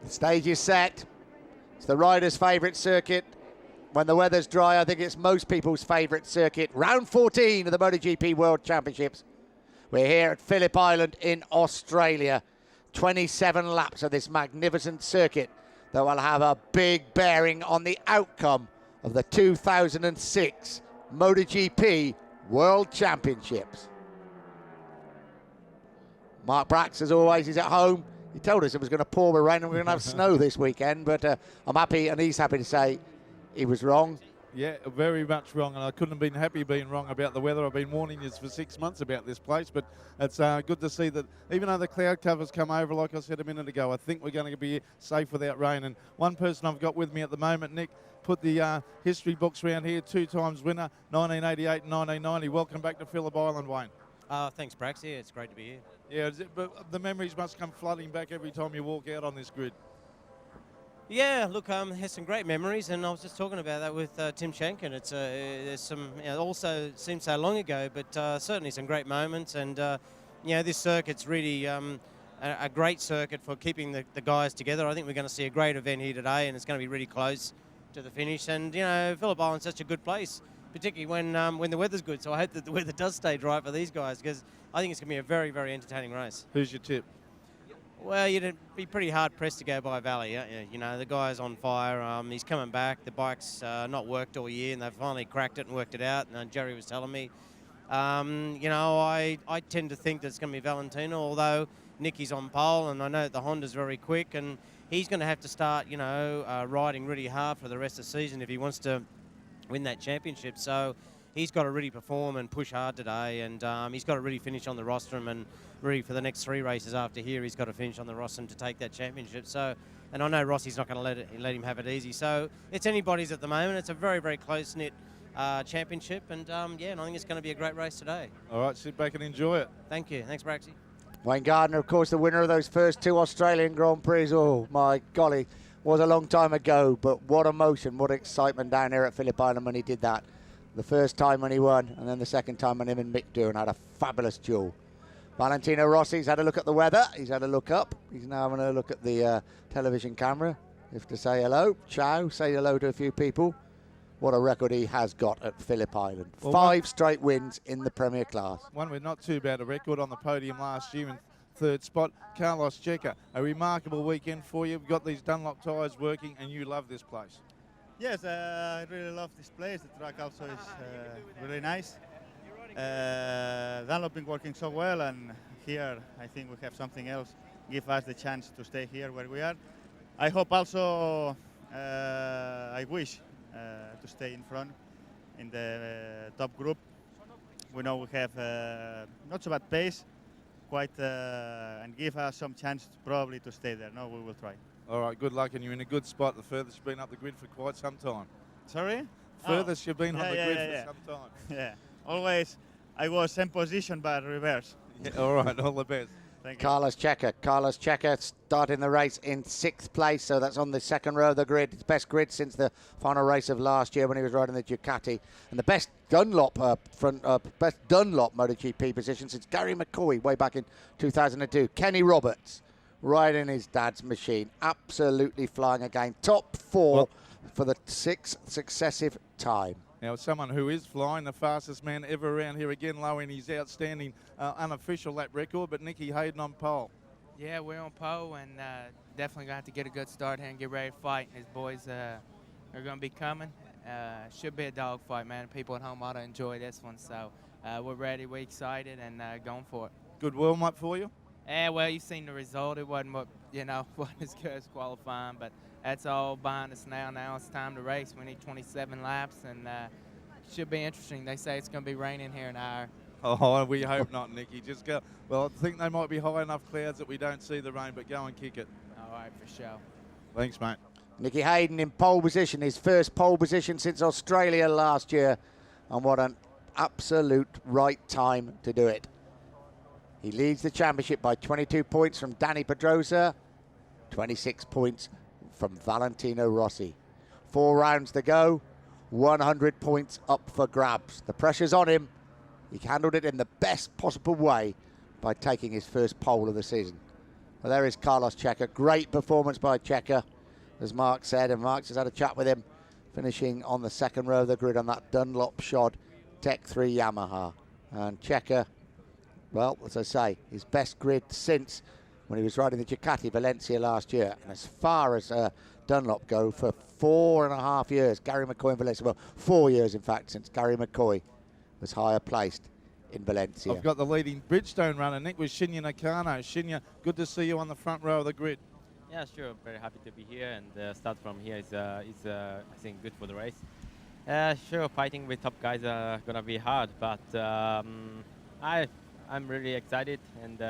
The stage is set. It's the rider's favourite circuit. When the weather's dry, I think it's most people's favourite circuit. Round 14 of the MotoGP World Championships. We're here at Phillip Island in Australia. 27 laps of this magnificent circuit that will have a big bearing on the outcome of the 2006 MotoGP World Championships. Mark Bracks, as always, is at home. He told us it was going to pour with rain and we're going to have snow this weekend, but I'm happy, and he's happy to say he was wrong. Yeah, very much wrong, and I couldn't have been happy being wrong about the weather. I've been warning you for 6 months about this place, but it's good to see that even though the cloud covers come over, like I said a minute ago, I think we're going to be safe without rain. And one person I've got with me at the moment, Nick, put the history books around here, 2 times winner, 1988 and 1990. Welcome back to Phillip Island, Wayne. Thanks, Brax. Yeah, it's great to be here. Yeah, but the memories must come flooding back every time you walk out on this grid. Yeah, look, has some great memories, and I was just talking about that with Tim Shankin. It's there's some, also seems so long ago, but certainly some great moments. And this circuit's really a great circuit for keeping the guys together. I think we're going to see a great event here today, and it's going to be really close to the finish. And Phillip Island's such a good place, particularly when the weather's good. So I hope that the weather does stay dry for these guys, because I think it's going to be a very, very entertaining race. Who's your tip? Well, you'd be pretty hard-pressed to go by Valley. The guy's on fire. He's coming back. The bike's not worked all year, and they've finally cracked it and worked it out. And Jerry was telling me. I tend to think that it's going to be Valentino, although Nicky's on pole, and I know that the Honda's very quick, and he's going to have to start, riding really hard for the rest of the season if he wants to win that championship. So he's got to really perform and push hard today, and he's got to really finish on the rostrum, and really for the next 3 races after here, he's got to finish on the rostrum to take that championship. So, and I know Rossi's not going to let him have it easy. So it's anybody's at the moment. It's a very, very close-knit championship, and and I think it's going to be a great race today. All right, sit back and enjoy it. Thank you. Thanks, Braxy. Wayne Gardner, of course, the winner of those first 2 Australian Grand Prix. Oh, my golly, was a long time ago, but what emotion, what excitement down here at Phillip Island when he did that. The first time when he won, and then the second time when him and Mick Doohan had a fabulous duel. Valentino Rossi's had a look at the weather. He's had a look up. He's now having a look at the television camera. If to say hello, ciao, say hello to a few people. What a record he has got at Phillip Island. Well, 5 straight wins in the Premier Class. One with not too bad a record on the podium last year in 3rd spot. Carlos Checa, a remarkable weekend for you. We've got these Dunlop tyres working, and you love this place. Yes, I really love this place. The track also is really nice. Dunlop been working so well, and here I think we have something else. Give us the chance to stay here where we are. I hope also, I wish to stay in front in the top group. We know we have not so bad pace, and give us some chance probably to stay there. No, we will try. All right, good luck, and you're in a good spot. The furthest you've been up the grid for quite some time. Sorry? Furthest you've been on the grid for some time. Yeah, always I was same position but reverse. Yeah, all right, all the best. Thank you. Carlos Checa starting the race in 6th place, so that's on the 2nd row of the grid. It's best grid since the final race of last year when he was riding the Ducati, and the best Dunlop best Dunlop MotoGP position since Gary McCoy way back in 2002. Kenny Roberts riding his dad's machine, absolutely flying again. Top 4 for the 6th successive time. Now, someone who is flying, the fastest man ever around here again, low in his outstanding unofficial lap record, but Nicky Hayden on pole. Yeah, we're on pole, and definitely going to have to get a good start here and get ready to fight. His boys are going to be coming. Should be a dogfight, man. People at home ought to enjoy this one, so we're ready, we're excited, and going for it. Good warm-up for you? Yeah, well, you've seen the result. It wasn't wasn't as good as qualifying, but that's all behind us now. Now it's time to race. We need 27 laps, and should be interesting. They say it's going to be raining here in an hour. Oh, we hope not, Nicky. Just go. Well, I think they might be high enough clouds that we don't see the rain, but go and kick it. All right, for sure. Thanks, mate. Nicky Hayden in pole position, his first pole position since Australia last year, and what an absolute right time to do it. He leads the championship by 22 points from Danny Pedrosa, 26 points from Valentino Rossi. 4 rounds to go, 100 points up for grabs. The pressure's on him. He handled it in the best possible way by taking his first pole of the season. Well, there is Carlos Checa. Great performance by Checa, as Mark said, and Mark just had a chat with him, finishing on the second row of the grid on that Dunlop Shod Tech 3 Yamaha. And Checa, well, as I say, his best grid since when he was riding the Ducati Valencia last year. And as far as Dunlop go, for 4.5 years, Gary McCoy in Valencia, well, 4 years in fact, since Gary McCoy was higher placed in Valencia. I've got the leading Bridgestone runner, Nick, with Shinya Nakano. Shinya, good to see you on the front row of the grid. Yeah, sure. Very happy to be here, and start from here is I think good for the race. Sure, fighting with top guys are gonna be hard, but I'm really excited, and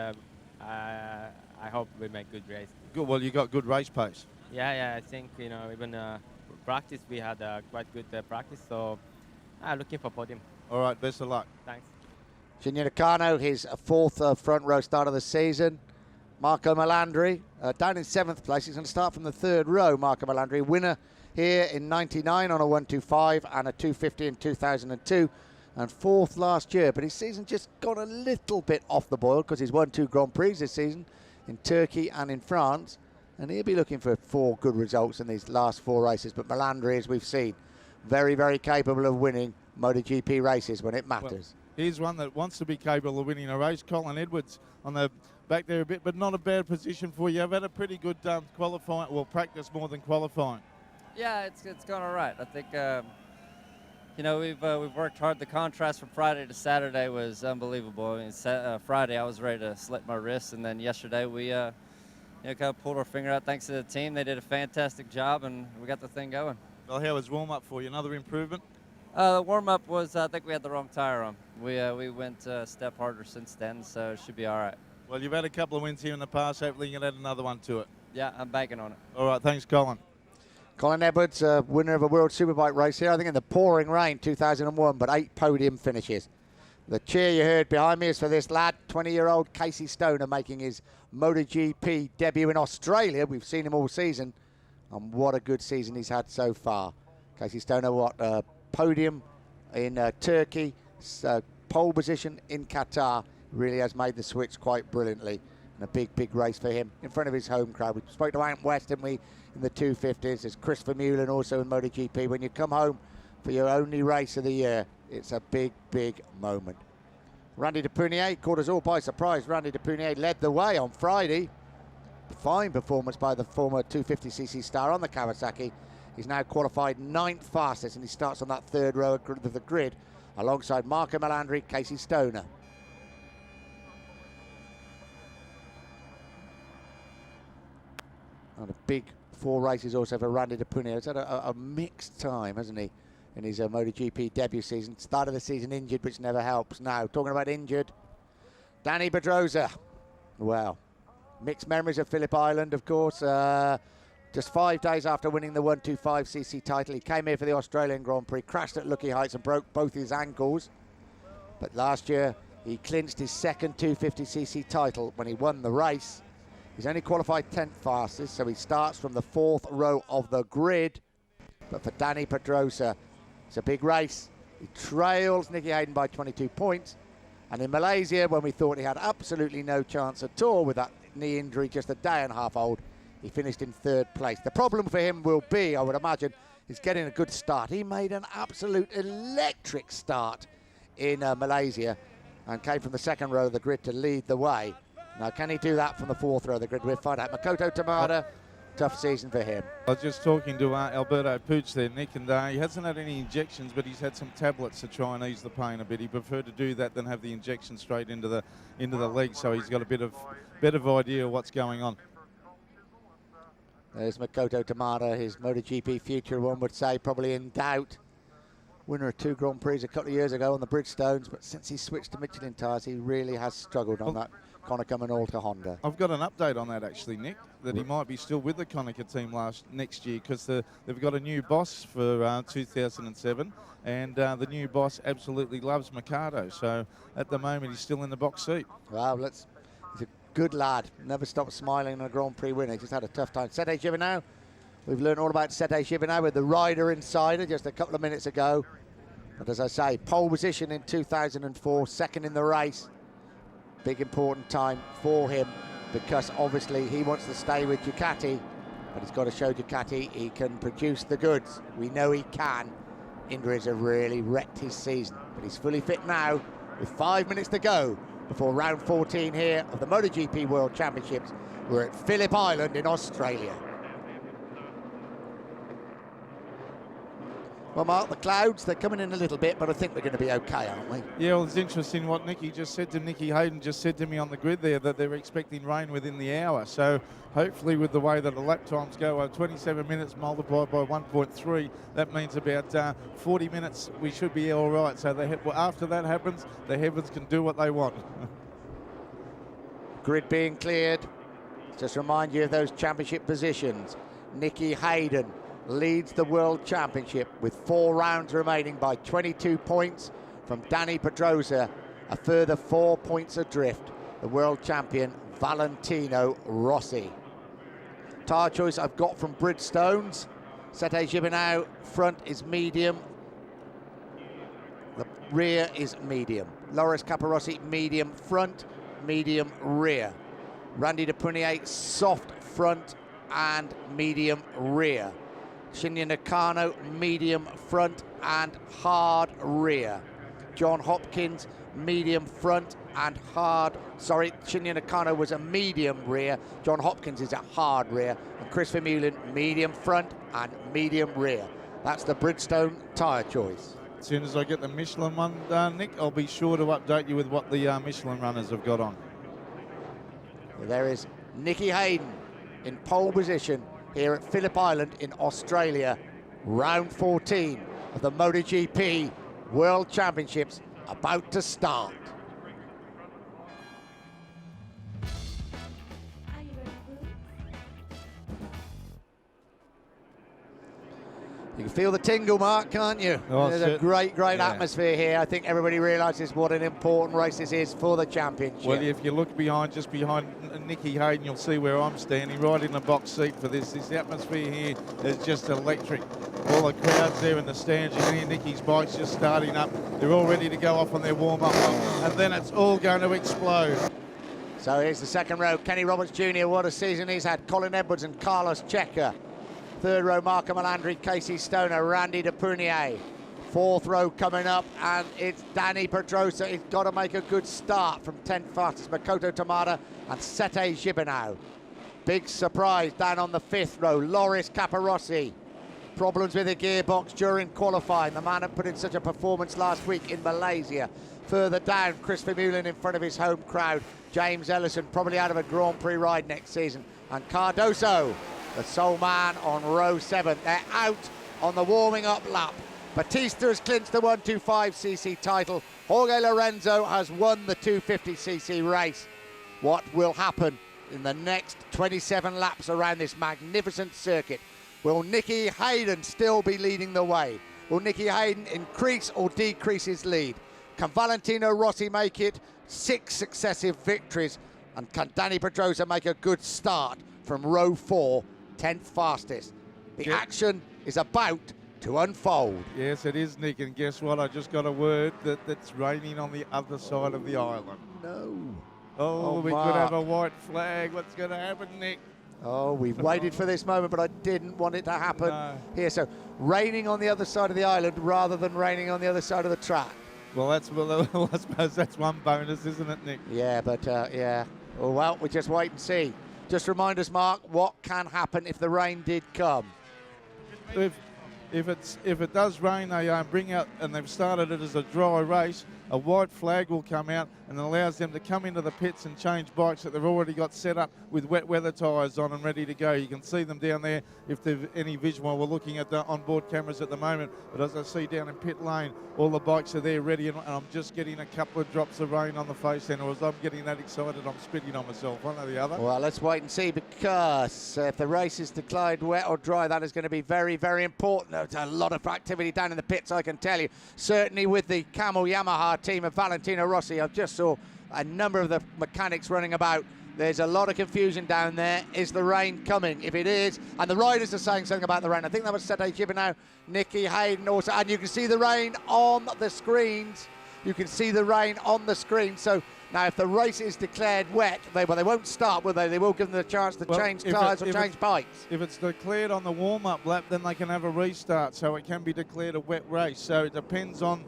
I hope we make good race. Good. Well, you got good race pace. Yeah. I think even practice we had quite good practice, so looking for podium. All right, best of luck. Thanks. Shinya Nakano, his fourth front row start of the season. Marco Melandri down in 7th place. He's going to start from the 3rd row. Marco Melandri, winner here in 99 on a 125 and a 250 in 2002, and 4th last year. But his season just got a little bit off the boil because he's won 2 Grand Prix this season in Turkey and in France, and he'll be looking for 4 good results in these last 4 races. But Melandri, as we've seen, very, very capable of winning MotoGP races when it matters. Well, here's one that wants to be capable of winning a race. Colin Edwards on the back there a bit, but not a bad position for you. I've had a pretty good qualifying, well, practice more than qualifying. Yeah, it's gone all right. I think we've worked hard. The contrast from Friday to Saturday was unbelievable. I mean, Friday I was ready to slit my wrist, and then yesterday we kind of pulled our finger out. Thanks to the team, they did a fantastic job, and we got the thing going. Well, how was warm up for you? Another improvement? The warm-up was, I think we had the wrong tire on. We went a step harder since then, so it should be all right. Well, you've had a couple of wins here in the past. Hopefully you can add another one to it. Yeah, I'm banking on it. All right, thanks, Colin. Colin Edwards, winner of a World Superbike race here, I think in the pouring rain, 2001, but 8 podium finishes. The cheer you heard behind me is for this lad, 20-year-old Casey Stoner, making his MotoGP debut in Australia. We've seen him all season, and what a good season he's had so far. Casey Stoner, podium in Turkey, pole position in Qatar, really has made the switch quite brilliantly, and a big race for him in front of his home crowd. We spoke to Ant West, didn't we, in the 250s. There's Chris Vermeulen also in MotoGP. When you come home for your only race of the year, it's a big moment. Randy Depunier caught us all by surprise. Randy Depunier led the way on Friday. Fine performance by the former 250cc star on the Kawasaki. He's now qualified 9th fastest, and he starts on that 3rd row of the grid alongside Marco Melandri, Casey Stoner. And a big 4 races also for Randy Depunier. He's had a mixed time, hasn't he, in his MotoGP debut season. Started the season injured, which never helps. Now, talking about injured, Dani Pedrosa. Well, mixed memories of Phillip Island, of course. Just 5 days after winning the 125cc title, he came here for the Australian Grand Prix, crashed at Lucky Heights and broke both his ankles. But last year, he clinched his second 250cc title when he won the race. He's only qualified 10th fastest, so he starts from the 4th row of the grid. But for Dani Pedrosa, it's a big race. He trails Nicky Hayden by 22 points. And in Malaysia, when we thought he had absolutely no chance at all with that knee injury just a day and a half old, he finished in 3rd place. The problem for him will be, I would imagine, is getting a good start. He made an absolute electric start in Malaysia and came from the 2nd row of the grid to lead the way. Now, can he do that from the 4th row of the grid? We'll find out. Makoto Tamada, tough season for him. I was just talking to Alberto Puig there, Nick, and he hasn't had any injections, but he's had some tablets to try and ease the pain a bit. He preferred to do that than have the injection straight into the leg, so he's got a bit of idea of what's going on. There's Makoto Tamada, his MotoGP future, one would say, probably in doubt. Winner of 2 Grand Prix a couple of years ago on the Bridgestones, but since he switched to Michelin tyres, he really has struggled on that Konica Minolta Honda. I've got an update on that actually, Nick, that he might be still with the Konica team next year, because they've got a new boss for 2007, and the new boss absolutely loves Mikado. So at the moment, he's still in the box seat. Wow, he's a good lad. Never stopped smiling in a Grand Prix winner. He just had a tough time. Sete Gibernau. We've learned all about Sete Gibernau with the Rider Insider just a couple of minutes ago. But as I say, pole position in 2004, 2nd in the race. Big important time for him because obviously he wants to stay with Ducati, but he's got to show Ducati he can produce the goods. We know he can. Injuries have really wrecked his season, but he's fully fit now with 5 minutes to go before round 14 here of the MotoGP World Championships. We're at Phillip Island in Australia. Well, Mark, the clouds, they're coming in a little bit, but I think we're going to be okay, aren't we? Yeah, well, it's interesting what Nicky just said to Nicky Hayden, just said to me on the grid there that they're expecting rain within the hour. So hopefully with the way that the lap times go, 27 minutes multiplied by 1.3, that means about 40 minutes we should be all right. So after that happens, the heavens can do what they want. Grid being cleared. Just remind you of those championship positions. Nicky Hayden leads the World Championship with 4 rounds remaining by 22 points from Dani Pedrosa, a further 4 points adrift, the World Champion Valentino Rossi. Tyre choice I've got from Bridgestones. Sete Gibernau, front is medium, the rear is medium. Loris Capirossi, medium front, medium rear. Randy de Prunier, soft front and medium rear. Shinya Nakano, medium front and hard rear. John Hopkins, medium front and hard. Sorry, Shinya Nakano was a medium rear. John Hopkins is a hard rear. And Chris Vermeulen, medium front and medium rear. That's the Bridgestone tyre choice. As soon as I get the Michelin one, Nick, I'll be sure to update you with what the Michelin runners have got on. There is Nicky Hayden in pole position here at Phillip Island in Australia. Round 14 of the MotoGP World Championships about to start. You can feel the tingle, Mark, can't you? Oh, There's a great atmosphere here. I think everybody realises what an important race this is for the championship. Well, if you look behind, just behind Nicky Hayden, you'll see where I'm standing, right in the box seat for this. This atmosphere here is just electric. All the crowds there in the stands, you can hear Nicky's bikes just starting up. They're all ready to go off on their warm-up, and then it's all going to explode. So here's the second row. Kenny Roberts Jr., what a season he's had. Colin Edwards and Carlos Checa. Third row, Marco Melandri, Casey Stoner, Randy de Prunier. Fourth row coming up, and it's Dani Pedrosa. He's got to make a good start from 10th fastest. Makoto Tamada and Sete Gibernau. Big surprise down on the 5th row, Loris Capirossi. Problems with the gearbox during qualifying. The man had put in such a performance last week in Malaysia. Further down, Chris Vermeulen in front of his home crowd. James Ellison probably out of a Grand Prix ride next season. And Cardoso, the sole man on row 7. They're out on the warming up lap. Batista has clinched the 125cc title. Jorge Lorenzo has won the 250cc race. What will happen in the next 27 laps around this magnificent circuit? Will Nicky Hayden still be leading the way? Will Nicky Hayden increase or decrease his lead? Can Valentino Rossi make it 6 successive victories? And can Dani Pedrosa make a good start from row 4, 10th fastest? The action is about to unfold. Yes, it is, Nick, and guess what? I just got a word that it's raining on the other side of the island. No. Oh, we Mark. could have a white flag. What's going to happen, Nick? Oh, we've waited for this moment, but I didn't want it to happen here. So, raining on the other side of the island rather than raining on the other side of the track. Well, I suppose that's one bonus, isn't it, Nick? Yeah, but yeah. Oh, well, we just wait and see. Just remind us, Mark, what can happen if the rain did come? If it does rain, they bring out, and they've started it as a dry race, a white flag will come out and allows them to come into the pits and change bikes that they've already got set up with wet weather tyres on and ready to go. You can see them down there if there's any visual. We're looking at the onboard cameras at the moment, but as I see down in pit lane, all the bikes are there ready, and I'm just getting a couple of drops of rain on the face end. As I'm getting that excited, I'm spitting on myself, one or the other. Well, let's wait and see, because if the race is declared wet or dry, that is going to be very, very important. There's a lot of activity down in the pits, I can tell you. Certainly with the Camel Yamaha team of Valentino Rossi. I just saw a number of the mechanics running about. There's a lot of confusion down there. Is the rain coming? If it is, and the riders are saying something about the rain. I think that was Sete Gibernau, Nicky Hayden also, and you can see the rain on the screens. You can see the rain on the screen. So Now, if the race is declared wet, they won't start, will they? They will give them the chance to Well, change if tyres it- or if change bikes. If it's declared on the warm-up lap, then they can have a restart, so it can be declared a wet race. So it depends on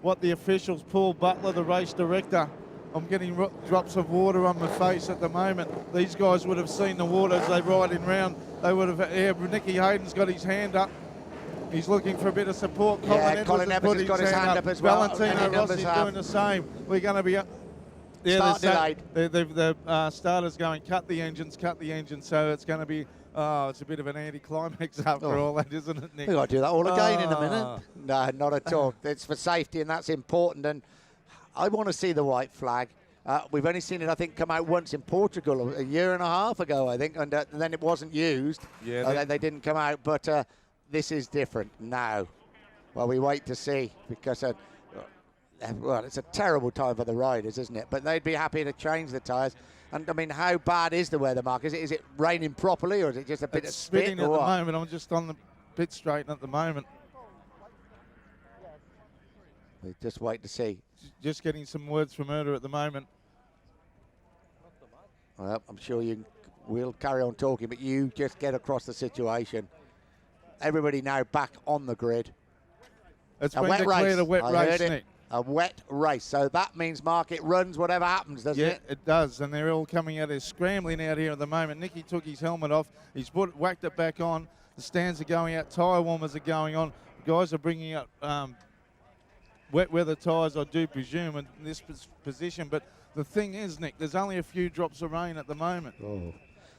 what the officials, Paul Butler, the race director. I'm getting drops of water on my face at the moment. These guys would have seen the water as they riding round. They would have. Yeah, Nicky Hayden's got his hand up. He's looking for a bit of support. Yeah, Colin has Evans put has got his hand up as well. Valentino Many numbers Rossi's have. doing the same. We're going to be up. Start the delayed. The starter's going, cut the engines. So it's going to be, it's a bit of an anticlimax after all that, isn't it, Nick? We've got to do that all again in a Ah. minute. No, not at all. It's for safety, and that's important. And I want to see the white flag. We've only seen it, I think, come out once in Portugal a year and a half ago, I think, and then it wasn't used. Yeah, They didn't come out, but this is different now. Well, we wait to see, because well, it's a terrible time for the riders, isn't it? But they'd be happy to change the tyres. And, I mean, how bad is the weather, Mark? Is it raining properly, or is it just a bit of It's spit spitting or at what? the moment. I'm just on the pit straight at the moment. We just wait to see. Just getting some words from Erda at the moment. Well, I'm sure we'll carry on talking, but you just get across the situation. Everybody now back on the grid. It's A been wet declared race. a wet I race, heard it. Nick. A wet race. So that means, Mark, it runs whatever happens, doesn't Yeah, it? it does, and they're all coming out. They're scrambling out here at the moment. Nicky took his helmet off. He's whacked it back on. The stands are going out. Tyre warmers are going on. Guys are bringing up wet weather tyres, I do presume, in this position. But the thing is, Nick, there's only a few drops of rain at the moment. Oh.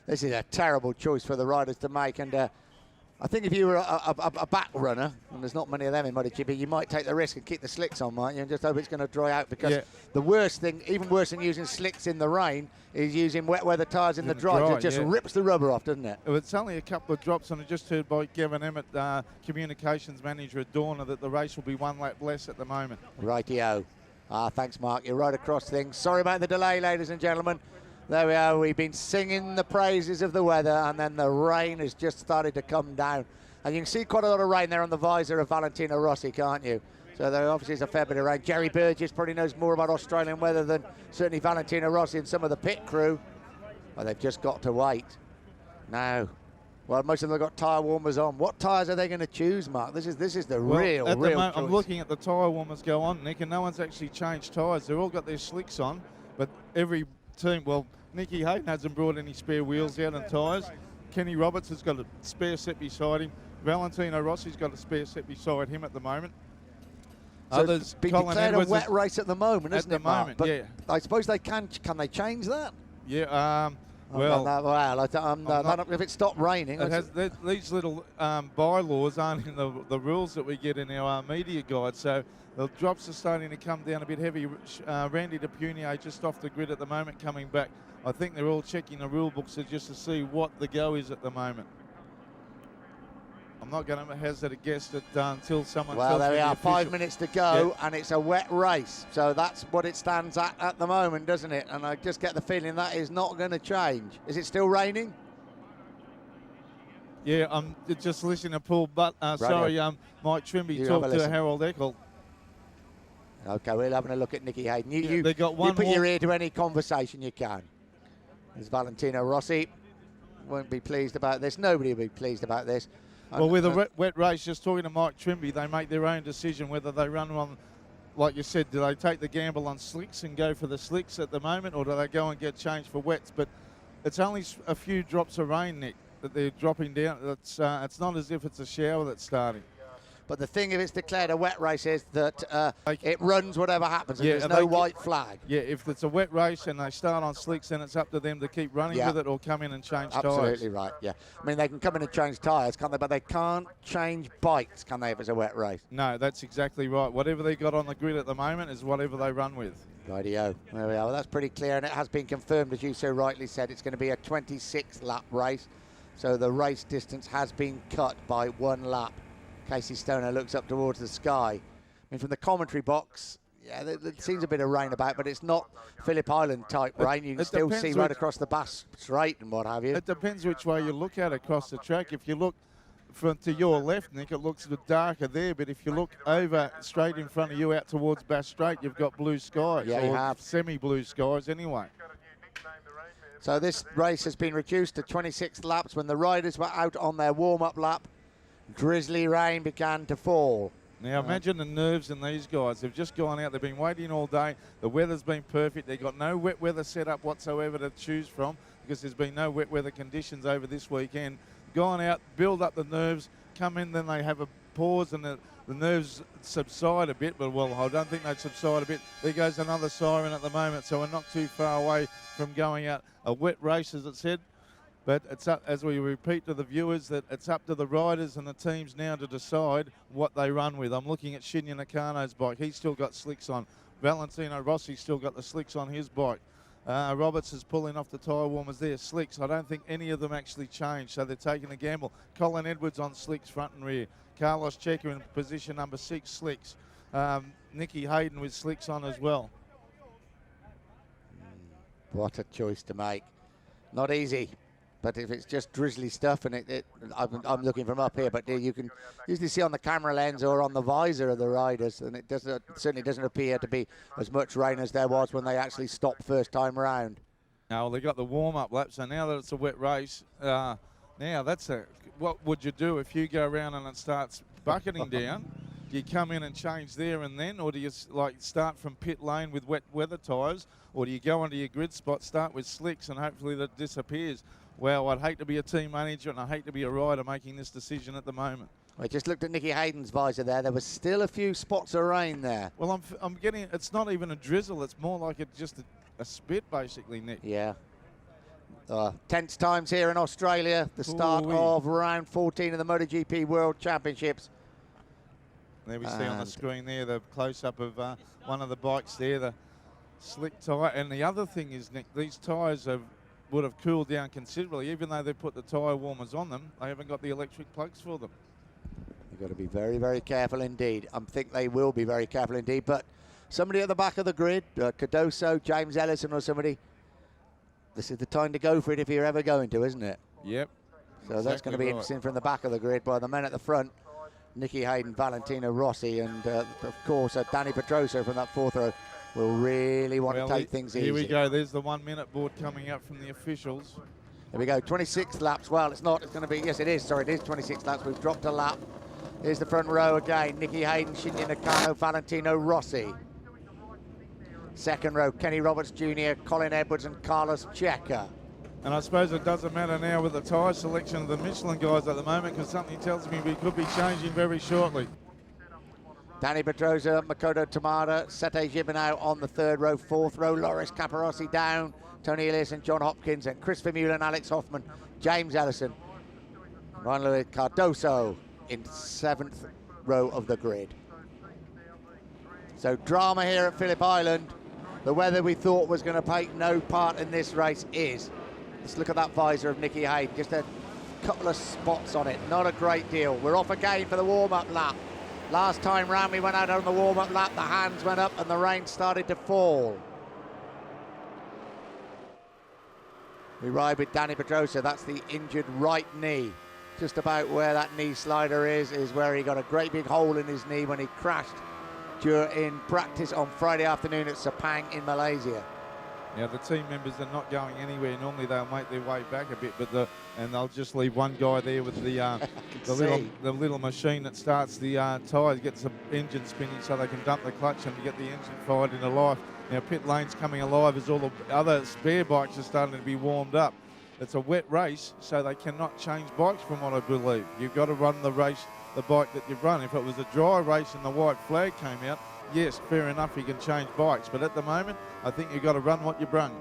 This is a terrible choice for the riders to make, and I think if you were a back runner, and there's not many of them in MotoGP, you might take the risk and keep the slicks on, might you, and just hope it's going to dry out, because the worst thing, even worse than using slicks in the rain, is using wet weather tyres in the dry. It just rips the rubber off, doesn't it? It's only a couple of drops, and I just heard by Gavin Emmett, communications manager at Dorna, that the race will be one lap less at the moment. Rightio. Thanks, Mark. You're right across things. Sorry about the delay, ladies and gentlemen. There we are. We've been singing the praises of the weather, and then the rain has just started to come down. And you can see quite a lot of rain there on the visor of Valentino Rossi, can't you? So there obviously is a fair bit of rain. Jerry Burgess probably knows more about Australian weather than certainly Valentino Rossi and some of the pit crew. Well, they've just got to wait. Now, well, most of them have got tyre warmers on. What tyres are they going to choose, Mark? This is the real choice. I'm looking at the tyre warmers go on, Nick, and no one's actually changed tyres. They've all got their slicks on, but every team, well, Nicky Hayden hasn't brought any spare wheels out and tyres. Kenny Roberts has got a spare set beside him. Valentino Rossi's got a spare set beside him at the moment. So Others, it's been Colin declared Edwards a wet race at the moment, isn't at it, the Mark? moment, But yeah. I suppose they can they change that? Yeah, if it stopped raining. It has, these little bylaws aren't in the rules that we get in our media guide, so the drops are starting to come down a bit heavy. Randy DePunier just off the grid at the moment, coming back. I think they're all checking the rule books just to see what the go is at the moment. I'm not going to hazard a guess until someone tells me. Well, there we the are, official. 5 minutes to go, Yeah. and it's a wet race. So that's what it stands at the moment, doesn't it? And I just get the feeling that is not going to change. Is it still raining? Yeah, I'm just listening to Paul Mike Trimby You have talk a to listen. Harold Eckel. Okay, we're having a look at Nicky Hayden. Yeah, they got you one put more- your ear to any conversation you can. There's Valentino Rossi. Won't be pleased about this. Nobody will be pleased about this. Well, with a wet race, just talking to Mike Trimby, they make their own decision whether they run on, like you said, do they take the gamble on slicks and go for the slicks at the moment, or do they go and get changed for wets? But it's only a few drops of rain, Nick, that they're dropping down. It's not as if it's a shower that's starting. But the thing, if it's declared a wet race, is that it runs whatever happens, and Yeah, there's and no they- white flag. Yeah, if it's a wet race and they start on slicks, then it's up to them to keep running Yeah. with it or come in and change Absolutely tyres. right, yeah. I mean, they can come in and change tyres, can't they? But they can't change bikes, can they, if it's a wet race? No, that's exactly right. Whatever they got on the grid at the moment is whatever they run with. Rightio. There we are. Well, that's pretty clear, and it has been confirmed, as you so rightly said, it's going to be a 26-lap race. So the race distance has been cut by 1 lap. Casey Stoner looks up towards the sky. I mean, from the commentary box, yeah, there seems a bit of rain about, but it's not Phillip Island type rain. You can it still depends see right which- across the Bass Strait and what have you. It depends which way you look at across the track. If you look to your left, Nick, it looks a bit darker there, but if you look over straight in front of you out towards Bass Strait, you've got blue skies, Yeah, you or have. semi-blue skies anyway. So this race has been reduced to 26 laps. When the riders were out on their warm-up lap, drizzly rain began to fall. Now imagine the nerves in these guys. They've just gone out, they've been waiting all day, the weather's been perfect, they've got no wet weather set up whatsoever to choose from because there's been no wet weather conditions over this weekend. Gone out, build up the nerves, come in, then they have a pause and the nerves subside a bit, but well, I don't think they subside a bit. There goes another siren at the moment, so we're not too far away from going out a wet race, as it said. But it's up, as we repeat to the viewers, that it's up to the riders and the teams now to decide what they run with. I'm looking at Shinya Nakano's bike. He's still got slicks on. Valentino Rossi's still got the slicks on his bike. Roberts is pulling off the tyre warmers there, slicks. I don't think any of them actually changed, so they're taking a gamble. Colin Edwards on slicks front and rear. Carlos Checa in position number 6, slicks. Nicky Hayden with slicks on as well. What a choice to make. Not easy, but if it's just drizzly stuff, and I'm looking from up here, but you can usually see on the camera lens or on the visor of the riders, and it certainly doesn't appear to be as much rain as there was when they actually stopped first time round. Now they got the warm-up lap, so now that it's a wet race, now what would you do if you go around and it starts bucketing down? Do you come in and change there and then, or do you start from pit lane with wet weather tyres, or do you go onto your grid spot, start with slicks, and hopefully that disappears? Well, I'd hate to be a team manager and I hate to be a rider making this decision at the moment. I just looked at Nicky Hayden's visor there. There was still a few spots of rain there. Well, I'm getting, it's not even a drizzle. It's more like just a spit, basically, Nick. Yeah. Tense times here in Australia. The start of round 14 of the MotoGP World Championships. There we see on the screen there the close-up of one of the bikes there, the slick tyre. And the other thing is, Nick, these tyres would have cooled down considerably. Even though they put the tyre warmers on them, they haven't got the electric plugs for them. You've got to be very, very careful indeed. I think they will be very careful indeed. But somebody at the back of the grid, Cardoso, James Ellison or somebody, this is the time to go for it if you're ever going to, isn't it? Yep. So that's going to be interesting from the back of the grid. By the men at the front, Nicky Hayden, Valentino Rossi, and of course Danny Pedrosa from that fourth row will really want to take things easy. Here we go. There's the 1 minute board coming up from the officials. There we go. 26 laps. Well, it's not. It's going to be. Yes, it is. Sorry, it is 26 laps. We've dropped a lap. Here's the front row again. Nicky Hayden, Shinya Nakano, Valentino Rossi. Second row, Kenny Roberts Jr., Colin Edwards, and Carlos Checa. And I suppose it doesn't matter now with the tyre selection of the Michelin guys at the moment, because something tells me we could be changing very shortly. Danny Pedrosa, Makoto Tamada, Sete Gibernau on the third row. Fourth row, Loris Capirossi down, Tony Elias and John Hopkins, and Chris Vermeulen, Alex Hoffman, James Ellison, Ryan Louis Cardoso in seventh row of the grid. So drama here at Phillip Island. The weather we thought was going to take no part in this race is. Let's look at that visor of Nicky Hayden. Just a couple of spots on it. Not a great deal. We're off again for the warm-up lap. Last time round we went out on the warm-up lap, the hands went up and the rain started to fall. We ride with Danny Pedrosa. That's the injured right knee. Just about where that knee slider is where he got a great big hole in his knee when he crashed in practice on Friday afternoon at Sepang in Malaysia. Yeah, the team members are not going anywhere. Normally they'll make their way back a bit, but and they'll just leave one guy there with the little machine that starts the tyres, gets the engine spinning so they can dump the clutch and get the engine fired into life. Now pit lane's coming alive as all the other spare bikes are starting to be warmed up. It's a wet race, so they cannot change bikes from what I believe. You've got to run the bike that you've run. If it was a dry race and the white flag came out, yes, fair enough, you can change bikes. But at the moment, I think you've got to run what you brung.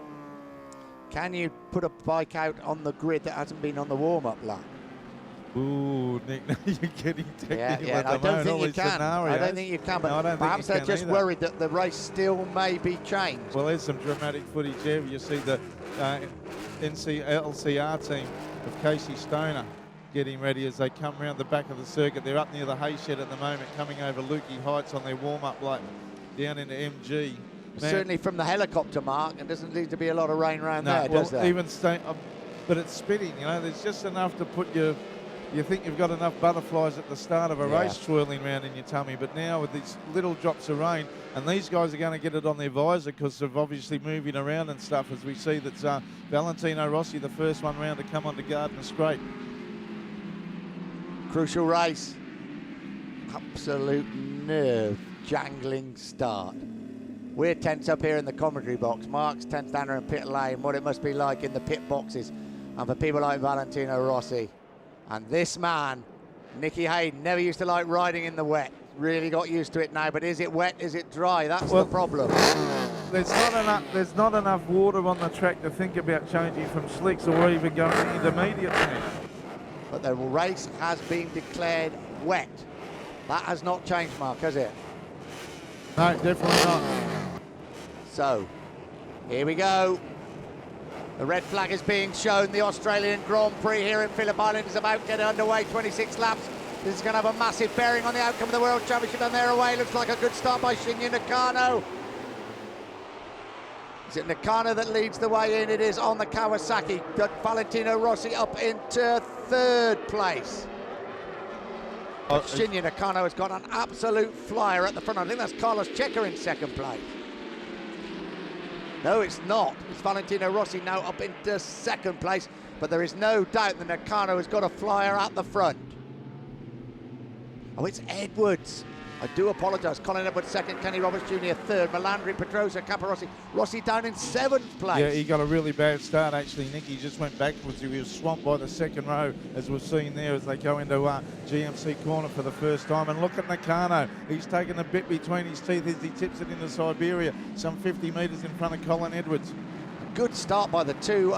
Can you put a bike out on the grid that hasn't been on the warm-up lap? Ooh, Nick, you're getting technical. Yeah, I don't think you can. I don't think you can, but no, perhaps they're just worried that the race still may be changed. Well, there's some dramatic footage there. You see the LCR team of Casey Stoner getting ready as they come around the back of the circuit. They're up near the hay shed at the moment, coming over Lukey Heights on their warm-up lap down into MG. Man, certainly from the helicopter, Mark, and doesn't need to be a lot of rain around there, does there? Even but it's spitting, you know, there's just enough to put your you think you've got enough butterflies at the start of a Yeah. race swirling around in your tummy, but now with these little drops of rain, and these guys are going to get it on their visor because of obviously moving around and stuff, as we see that's Valentino Rossi, the first one round to come onto Gardner Straight. Crucial race. Absolute nerve jangling start. We're tense up here in the commentary box. Mark's tense down there in pit lane, what it must be like in the pit boxes. And for people like Valentino Rossi. And this man, Nicky Hayden, never used to like riding in the wet. Really got used to it now, but is it wet, is it dry? That's the problem. There's not enough water on the track to think about changing from slicks or even going to intermediate now. But the race has been declared wet. That has not changed, Mark, has it? No, definitely not. So, here we go. The red flag is being shown. The Australian Grand Prix here at Phillip Island is about to get underway. 26 laps. This is going to have a massive bearing on the outcome of the World Championship, and they're away. Looks like a good start by Shinya Nakano. Is it Nakano that leads the way in? It is on the Kawasaki. Valentino Rossi up into third place. Shinya Nakano has got an absolute flyer at the front. I think that's Carlos Checa in second place. No, it's not. It's Valentino Rossi now up into second place, but there is no doubt that Nakano has got a flyer at the front. Oh, it's Edwards. I do apologise. Colin Edwards second, Kenny Roberts Jr. third, Melandri, Pedrosa, Caparossi, Rossi down in seventh place. Yeah, he got a really bad start actually. Nicky just went backwards. He was swamped by the second row, as we've seen there as they go into GMC corner for the first time. And look at Nakano. He's taken a bit between his teeth as he tips it into Siberia, some 50 metres in front of Colin Edwards. Good start by the two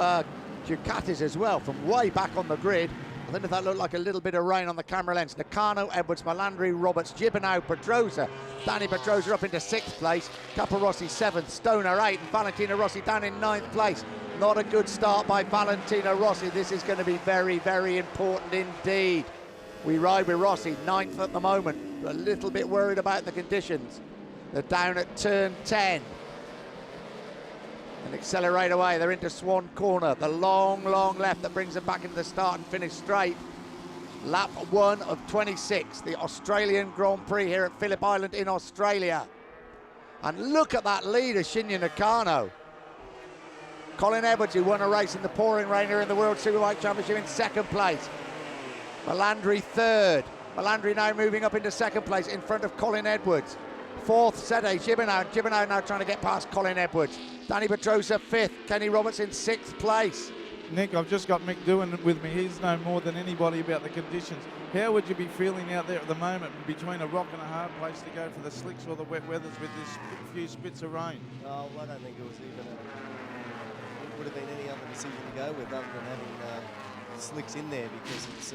Ducatis as well, from way back on the grid. I don't know if that looked like a little bit of rain on the camera lens. Nakano, Edwards, Melandri, Roberts, Gibernau, Pedrosa. Danny Pedrosa up into sixth place. Caparossi seventh, Stoner eighth, and Valentino Rossi down in ninth place. Not a good start by Valentino Rossi. This is going to be very, very important indeed. We ride with Rossi, ninth at the moment. A little bit worried about the conditions. They're down at turn 10. And accelerate away. They're into Swan Corner. The long, long left that brings them back into the start and finish straight. Lap 1 of 26, the Australian Grand Prix here at Phillip Island in Australia. And look at that leader, Shinya Nakano. Colin Edwards, who won a race in the pouring rain here in the World Superbike Championship, in second place. Melandri third. Melandri now moving up into second place in front of Colin Edwards. Fourth, Sede Gibernau. Gibernau now trying to get past Colin Edwards. Danny Pedrosa fifth. Kenny Roberts in sixth place. Nick, I've just got Mick Doohan with me. He's known more than anybody about the conditions. How would you be feeling out there at the moment between a rock and a hard place to go for the slicks or the wet weathers with this few spits of rain? Oh, well, I don't think it was even it would have been any other decision to go with other than having slicks in there, because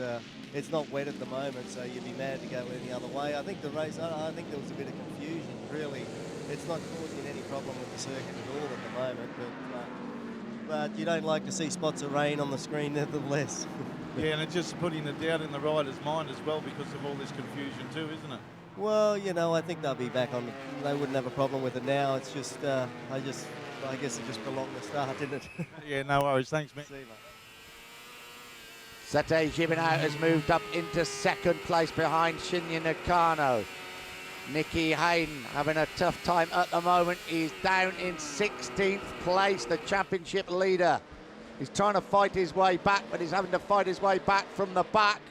it's not wet at the moment, so you'd be mad to go any other way. I think the race, I think there was a bit of confusion, really. It's not causing any problem with the circuit at all at the moment, but you don't like to see spots of rain on the screen nevertheless. Yeah, and it's just putting a doubt in the rider's mind as well because of all this confusion too, isn't it? Well, you know, I think they'll be back on. They wouldn't have a problem with it now. It's just, I guess it just prolonged the start, didn't it? Yeah, no worries. Thanks, Mick. See you, mate. Sete Gibernau has moved up into second place behind Shinya Nakano. Nicky Hayden having a tough time at the moment. He's down in 16th place, the championship leader. He's trying to fight his way back, but he's having to fight his way back from the back.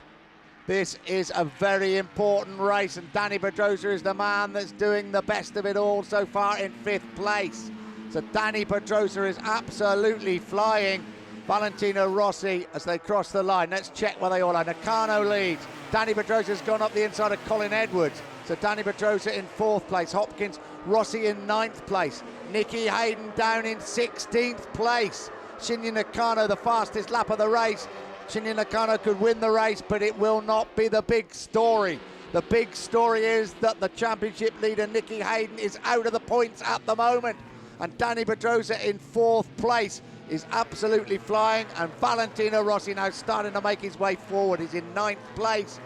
This is a very important race, and Danny Pedrosa is the man that's doing the best of it all so far in 5th place. So Danny Pedrosa is absolutely flying. Valentino Rossi as they cross the line. Let's check where they all are. Nakano leads. Danny Pedrosa's gone up the inside of Colin Edwards. So Danny Pedrosa in 4th place. Hopkins, Rossi in 9th place. Nicky Hayden down in 16th place. Shinya Nakano, the fastest lap of the race. Shinya Nakano could win the race, but it will not be the big story. The big story is that the championship leader, Nicky Hayden, is out of the points at the moment. And Danny Pedrosa in 4th place is absolutely flying, and Valentino Rossi now starting to make his way forward. He's in 9th place.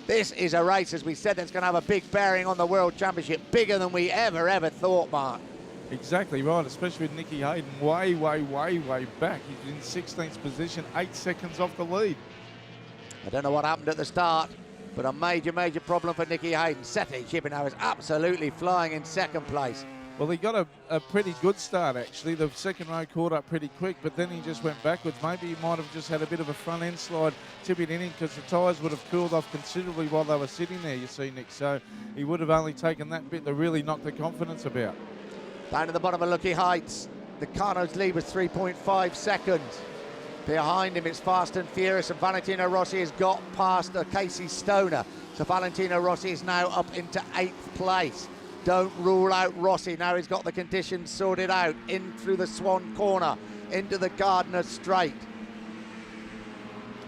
This is a race, as we said, that's going to have a big bearing on the World Championship, bigger than we ever thought, Mark. Exactly right, especially with Nicky Hayden way back. He's in 16th position, 8 seconds off the lead. I don't know what happened at the start, but a major, major problem for Nicky Hayden. Sete Gibernau is absolutely flying in second place. Well, he got a pretty good start, actually. The second row caught up pretty quick, but then he just went backwards. Maybe he might have just had a bit of a front end slide tipping in because the tyres would have cooled off considerably while they were sitting there, you see, Nick. So he would have only taken that bit to really knock the confidence about. Down to the bottom of Lucky Heights, the Carno's lead was 3.5 seconds. Behind him, it's fast and furious, and Valentino Rossi has got past Casey Stoner. So Valentino Rossi is now up into 8th place. Don't rule out Rossi. Now he's got the conditions sorted out. In through the Swan Corner, into the Gardner Straight.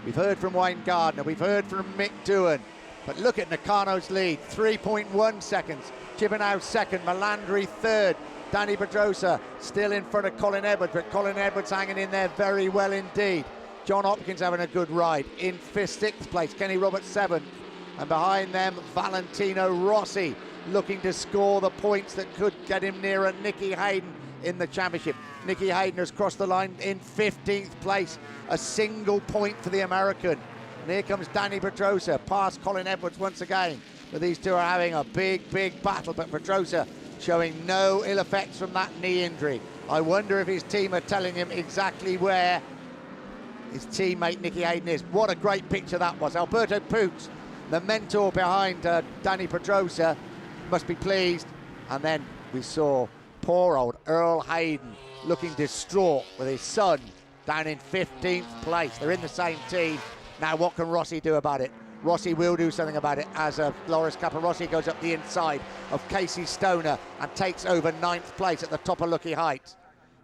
We've heard from Wayne Gardner, we've heard from Mick Doohan. But look at Nakano's lead, 3.1 seconds. Gibernau second, Melandri third. Danny Pedrosa still in front of Colin Edwards, but Colin Edwards hanging in there very well indeed. John Hopkins having a good ride. In 6th place, Kenny Roberts 7th. And behind them, Valentino Rossi looking to score the points that could get him nearer Nicky Hayden in the championship. Nicky Hayden has crossed the line in 15th place, a single point for the American. And here comes Danny Pedrosa, past Colin Edwards once again. But these two are having a big, big battle, but Pedrosa showing no ill effects from that knee injury. I wonder if his team are telling him exactly where his teammate Nicky Hayden is. What a great picture that was. Alberto Puig, the mentor behind Danny Pedrosa, must be pleased. And then we saw poor old Earl Hayden looking distraught with his son down in 15th place. They're in the same team. Now what can Rossi do about it? Rossi will do something about it as Loris Capirossi goes up the inside of Casey Stoner and takes over 9th place at the top of Lucky Heights.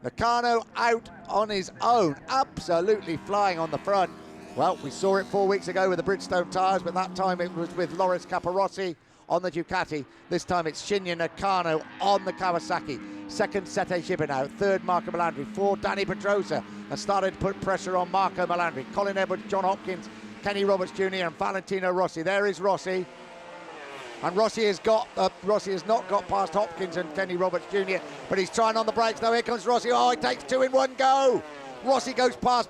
Nakano out on his own, absolutely flying on the front. Well, we saw it 4 weeks ago with the Bridgestone tyres, but that time it was with Loris Capirossi on the Ducati. This time it's Shinya Nakano on the Kawasaki. Second, Sete Gibernau. Third, Marco Melandri. Fourth, Danny Pedrosa has started to put pressure on Marco Melandri. Colin Edwards, John Hopkins, Kenny Roberts Jr. and Valentino Rossi. There is Rossi. And Rossi has not got past Hopkins and Kenny Roberts Jr., but he's trying on the brakes now. Here comes Rossi. Oh, he takes two in one go. Rossi goes past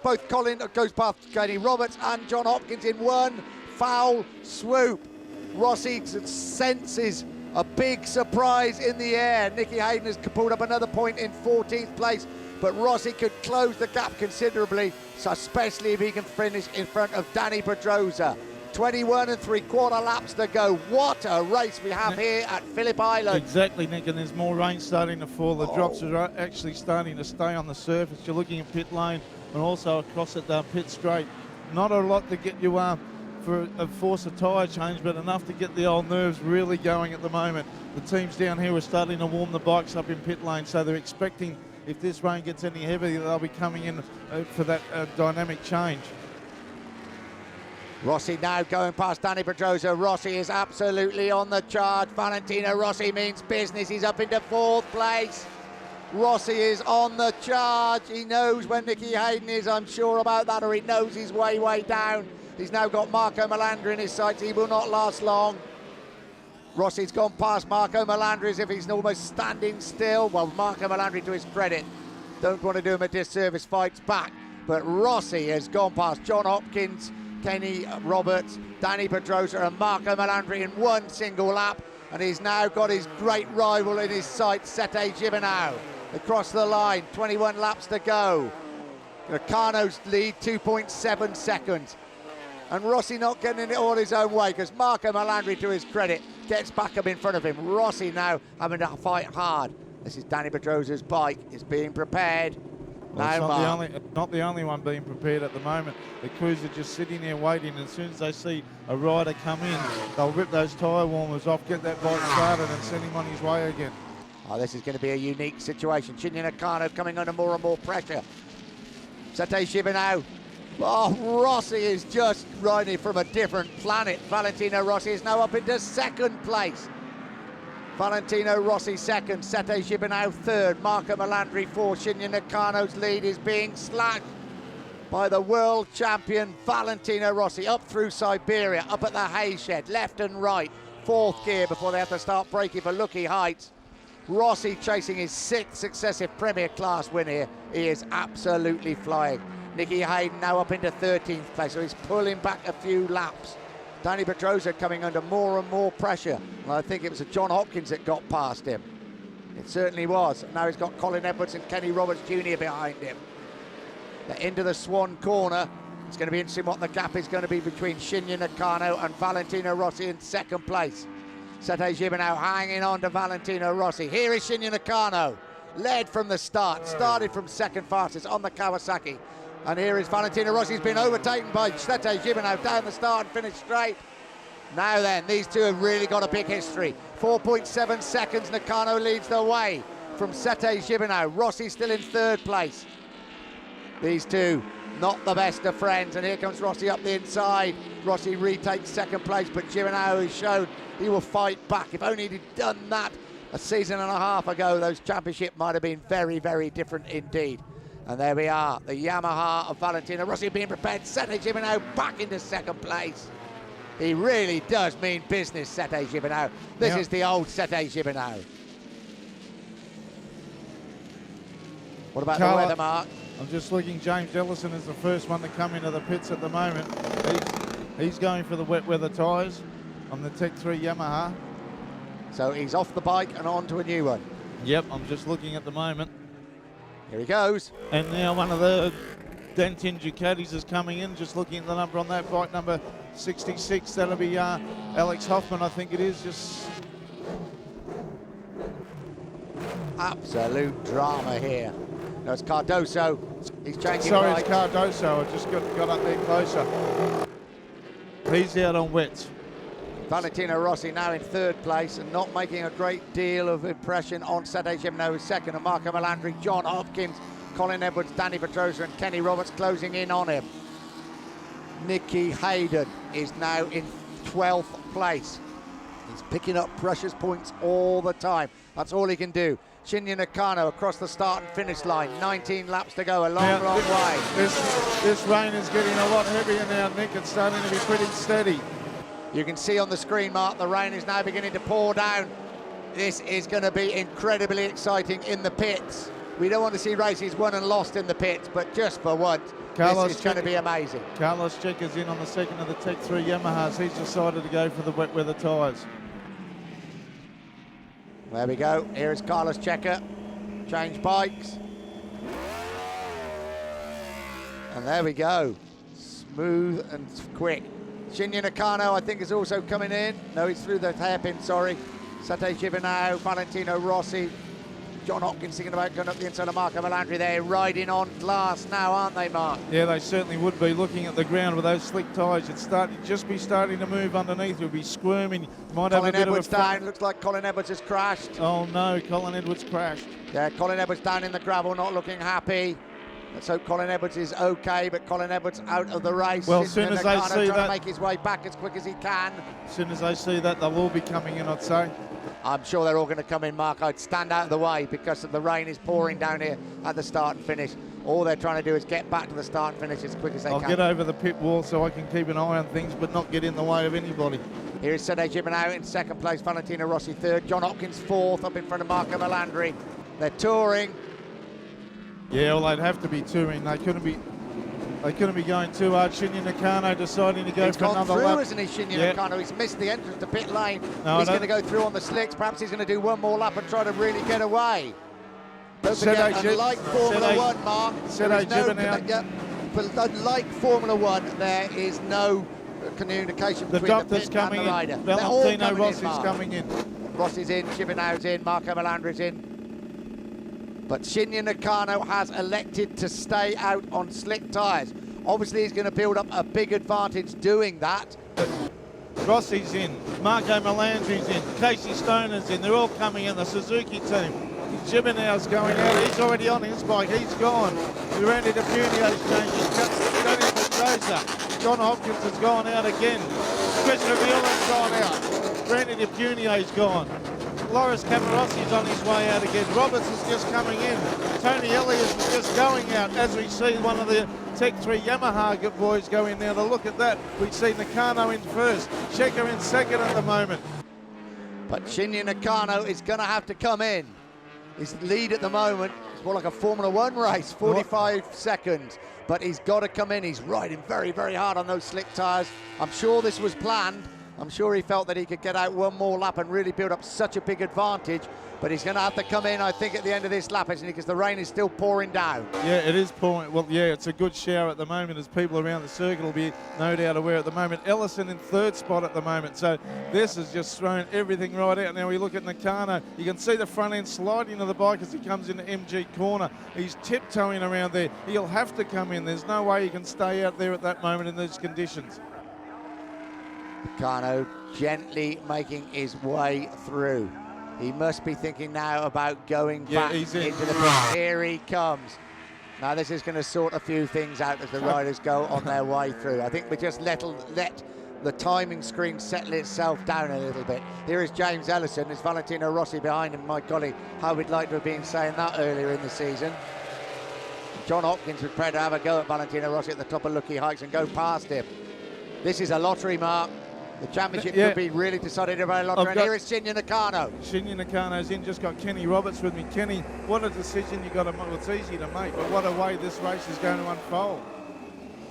Kenny Roberts and John Hopkins in one foul swoop. Rossi senses a big surprise in the air. Nicky Hayden has pulled up another point in 14th place, but Rossi could close the gap considerably, so especially if he can finish in front of Danny Pedrosa. 21 3/4 laps to go. What a race we have here at Phillip Island. Exactly, Nick, and there's more rain starting to fall. The drops are actually starting to stay on the surface. You're looking at pit lane and also across at pit straight. Not a lot to get you force a tyre change, but enough to get the old nerves really going at the moment. The teams down here are starting to warm the bikes up in pit lane, so they're expecting, if this rain gets any heavier, they'll be coming in for that dynamic change. Rossi now going past Danny Pedrosa. Rossi is absolutely on the charge. Valentino Rossi means business. He's up into 4th place. Rossi is on the charge. He knows when Nicky Hayden is, I'm sure about that, or he knows he's way, way down. He's now got Marco Melandri in his sights. He will not last long. Rossi's gone past Marco Melandri as if he's almost standing still. Well, Marco Melandri, to his credit, don't want to do him a disservice, fights back. But Rossi has gone past John Hopkins, Kenny Roberts, Danny Pedrosa and Marco Melandri in one single lap, and he's now got his great rival in his sights, Sete Gibernau. Across the line, 21 laps to go. Nakano's lead, 2.7 seconds. And Rossi not getting it all his own way, because Marco Melandri, to his credit, gets back up in front of him. Rossi now having to fight hard. This is Danny Pedrosa's bike. It's being prepared. Well, it's not the only one being prepared at the moment. The crews are just sitting there waiting, and as soon as they see a rider come in, they'll rip those tyre warmers off, get that bike started and send him on his way again. Oh, this is going to be a unique situation. Shinya Nakano coming under more and more pressure. Sete Gibernau. Oh, Rossi is just riding from a different planet. Valentino Rossi is now up into 2nd place. Valentino Rossi 2nd, Sete Gibernau 3rd, Marco Melandri 4th. Shinya Nakano's lead is being slashed by the world champion Valentino Rossi up through Siberia, up at the hay shed, left and right, 4th gear before they have to start braking for Lucky Heights. Rossi chasing his 6th successive Premier Class win here. He is absolutely flying. Nicky Hayden now up into 13th place, so he's pulling back a few laps. Danny Pedrosa coming under more and more pressure. And I think it was John Hopkins that got past him. It certainly was. Now he's got Colin Edwards and Kenny Roberts Jr. behind him. They're into the Swan corner. It's going to be interesting what the gap is going to be between Shinya Nakano and Valentino Rossi in second place. Sete Gibernau hanging on to Valentino Rossi. Here is Shinya Nakano, led from the start, started from second fastest on the Kawasaki. And here is Valentino Rossi. He's been overtaken by Sete Gibernau down the start and finished straight. Now then, these two have really got a big history. 4.7 seconds, Nakano leads the way from Sete Gibernau. Rossi still in third place. These two, not the best of friends, and here comes Rossi up the inside. Rossi retakes second place, but Gibernau has shown he will fight back. If only he'd done that a season and a half ago, those championships might have been very, very different indeed. And there we are, the Yamaha of Valentino Rossi being prepared. Sete Gibernau back into second place. He really does mean business, Sete Gibernau. This is the old Sete Gibernau. What about Carla, the weather, Mark? I'm just looking. James Ellison is the first one to come into the pits at the moment. He's going for the wet weather tyres on the Tech 3 Yamaha. So he's off the bike and on to a new one. Yep, I'm just looking at the moment. Here he goes. And now one of the Dentin Ducatis is coming in, just looking at the number on that bike, number 66. That'll be Alex Hoffman, I think it is. Just absolute drama here. No, it's Cardoso. He's changing sorry, bike. it's Cardoso. I just got up there closer. He's out on wets. Valentino Rossi now in third place and not making a great deal of impression on Sete Gibernau who's second, and Marco Melandri, John Hopkins, Colin Edwards, Danny Pedrosa and Kenny Roberts closing in on him. Nicky Hayden is now in 12th place. He's picking up precious points all the time. That's all he can do. Shinya Nakano across the start and finish line. 19 laps to go, a long, long way. This rain is getting a lot heavier now, Nick. It's starting to be pretty steady. You can see on the screen, Mark, the rain is now beginning to pour down. This is going to be incredibly exciting in the pits. We don't want to see races won and lost in the pits, but just for once, this is going to be amazing. Carlos Checa's in on the second of the Tech 3 Yamahas. He's decided to go for the wet weather tyres. There we go. Here is Carlos Checa. Change bikes. And there we go. Smooth and quick. Shinya Nakano, I think, is also coming in. No, he's through the hairpin, sorry. Sete Gibernau, Valentino Rossi. John Hopkins thinking about going up the inside of Marco Melandri. They're riding on glass now, aren't they, Mark? Yeah, they certainly would be. Looking at the ground with those slick tyres, it's just be starting to move underneath. It'll be squirming. Might Colin have a bit Edwards of a down. Looks like Colin Edwards has crashed. Oh no, Colin Edwards crashed. Yeah, Colin Edwards down in the gravel, not looking happy. Let's hope Colin Edwards is okay, but Colin Edwards out of the race. Well, as soon as they see trying that, to make his way back as quick as he can. As soon as they see that, they'll all be coming in, I'd say. I'm sure they're all going to come in, Mark. I'd stand out of the way because the rain is pouring down here at the start and finish. All they're trying to do is get back to the start and finish as quick as they I'll can. get over the pit wall so I can keep an eye on things, but not get in the way of anybody. Here is Sete Gibernau in second place, Valentino Rossi third, John Hopkins fourth, up in front of Marco Melandri. They're touring. Yeah, well, they'd have to be touring. They couldn't be going too hard. Shinya Nakano deciding to go He's for gone another through, lap. isn't he, Shinya Yeah. Nakano? He's missed the entrance to pit lane. No, He's going to go through on the slicks. Perhaps he's going to do one more lap and try to really get away. Don't forget, unlike Formula One, Mark, unlike Formula One, there is no communication The between the doctor's pit and coming the rider. in. They're all Valentino coming Rossi's in, Mark. coming in. Rossi's in, Gibernau's in, Marco Melandri's in. But Shinya Nakano has elected to stay out on slick tyres. Obviously, he's going to build up a big advantage doing that. Rossi's in, Marco Melandri's in, Casey Stoner's in. They're all coming in, the Suzuki team. Gibernau's going out. He's already on his bike. He's gone. Randy DePunio's changing. Danny Pedrosa. John Hopkins has gone out again. Chris Reveala's gone out. Randy DePunio's gone. Loris Camarossi's on his way out again. Roberts is just coming in. Tony Elliott is just going out as we see one of the Tech 3 Yamaha boys go in now. To look at that, we see Nakano in first. Checa in second at the moment. But Shinya Nakano is going to have to come in. His lead at the moment, It's more like a Formula One race, 45 seconds. But he's got to come in. He's riding very, very hard on those slick tyres. I'm sure this was planned. I'm sure he felt that he could get out one more lap and really build up such a big advantage. But he's going to have to come in, I think, at the end of this lap, isn't he? Because the rain is still pouring down. Yeah, it is pouring. Well, yeah, it's a good shower at the moment as people around the circuit will be no doubt aware at the moment. Ellison in third spot at the moment. So this has just thrown everything right out. Now we look at Nakano. You can see the front end sliding of the bike as he comes into MG corner. He's tiptoeing around there. He'll have to come in. There's no way he can stay out there at that moment in these conditions. Nakano gently making his way through. He must be thinking now about going back into the pit. Here he comes. Now this is going to sort a few things out as the riders go on their way through. I think we just let the timing screen settle itself down a little bit. Here is James Ellison. There's Valentino Rossi behind him. My golly, how we'd like to have been saying that earlier in the season. John Hopkins was prepared to have a go at Valentino Rossi at the top of Lucky Heights and go past him. This is a lottery, Mark. The championship could be really decided by a lottery. And here is Shinya Nakano. Shinya Nakano's in, just got Kenny Roberts with me. Kenny, what a decision you got to make. Well, it's easy to make, but what a way this race is going to unfold.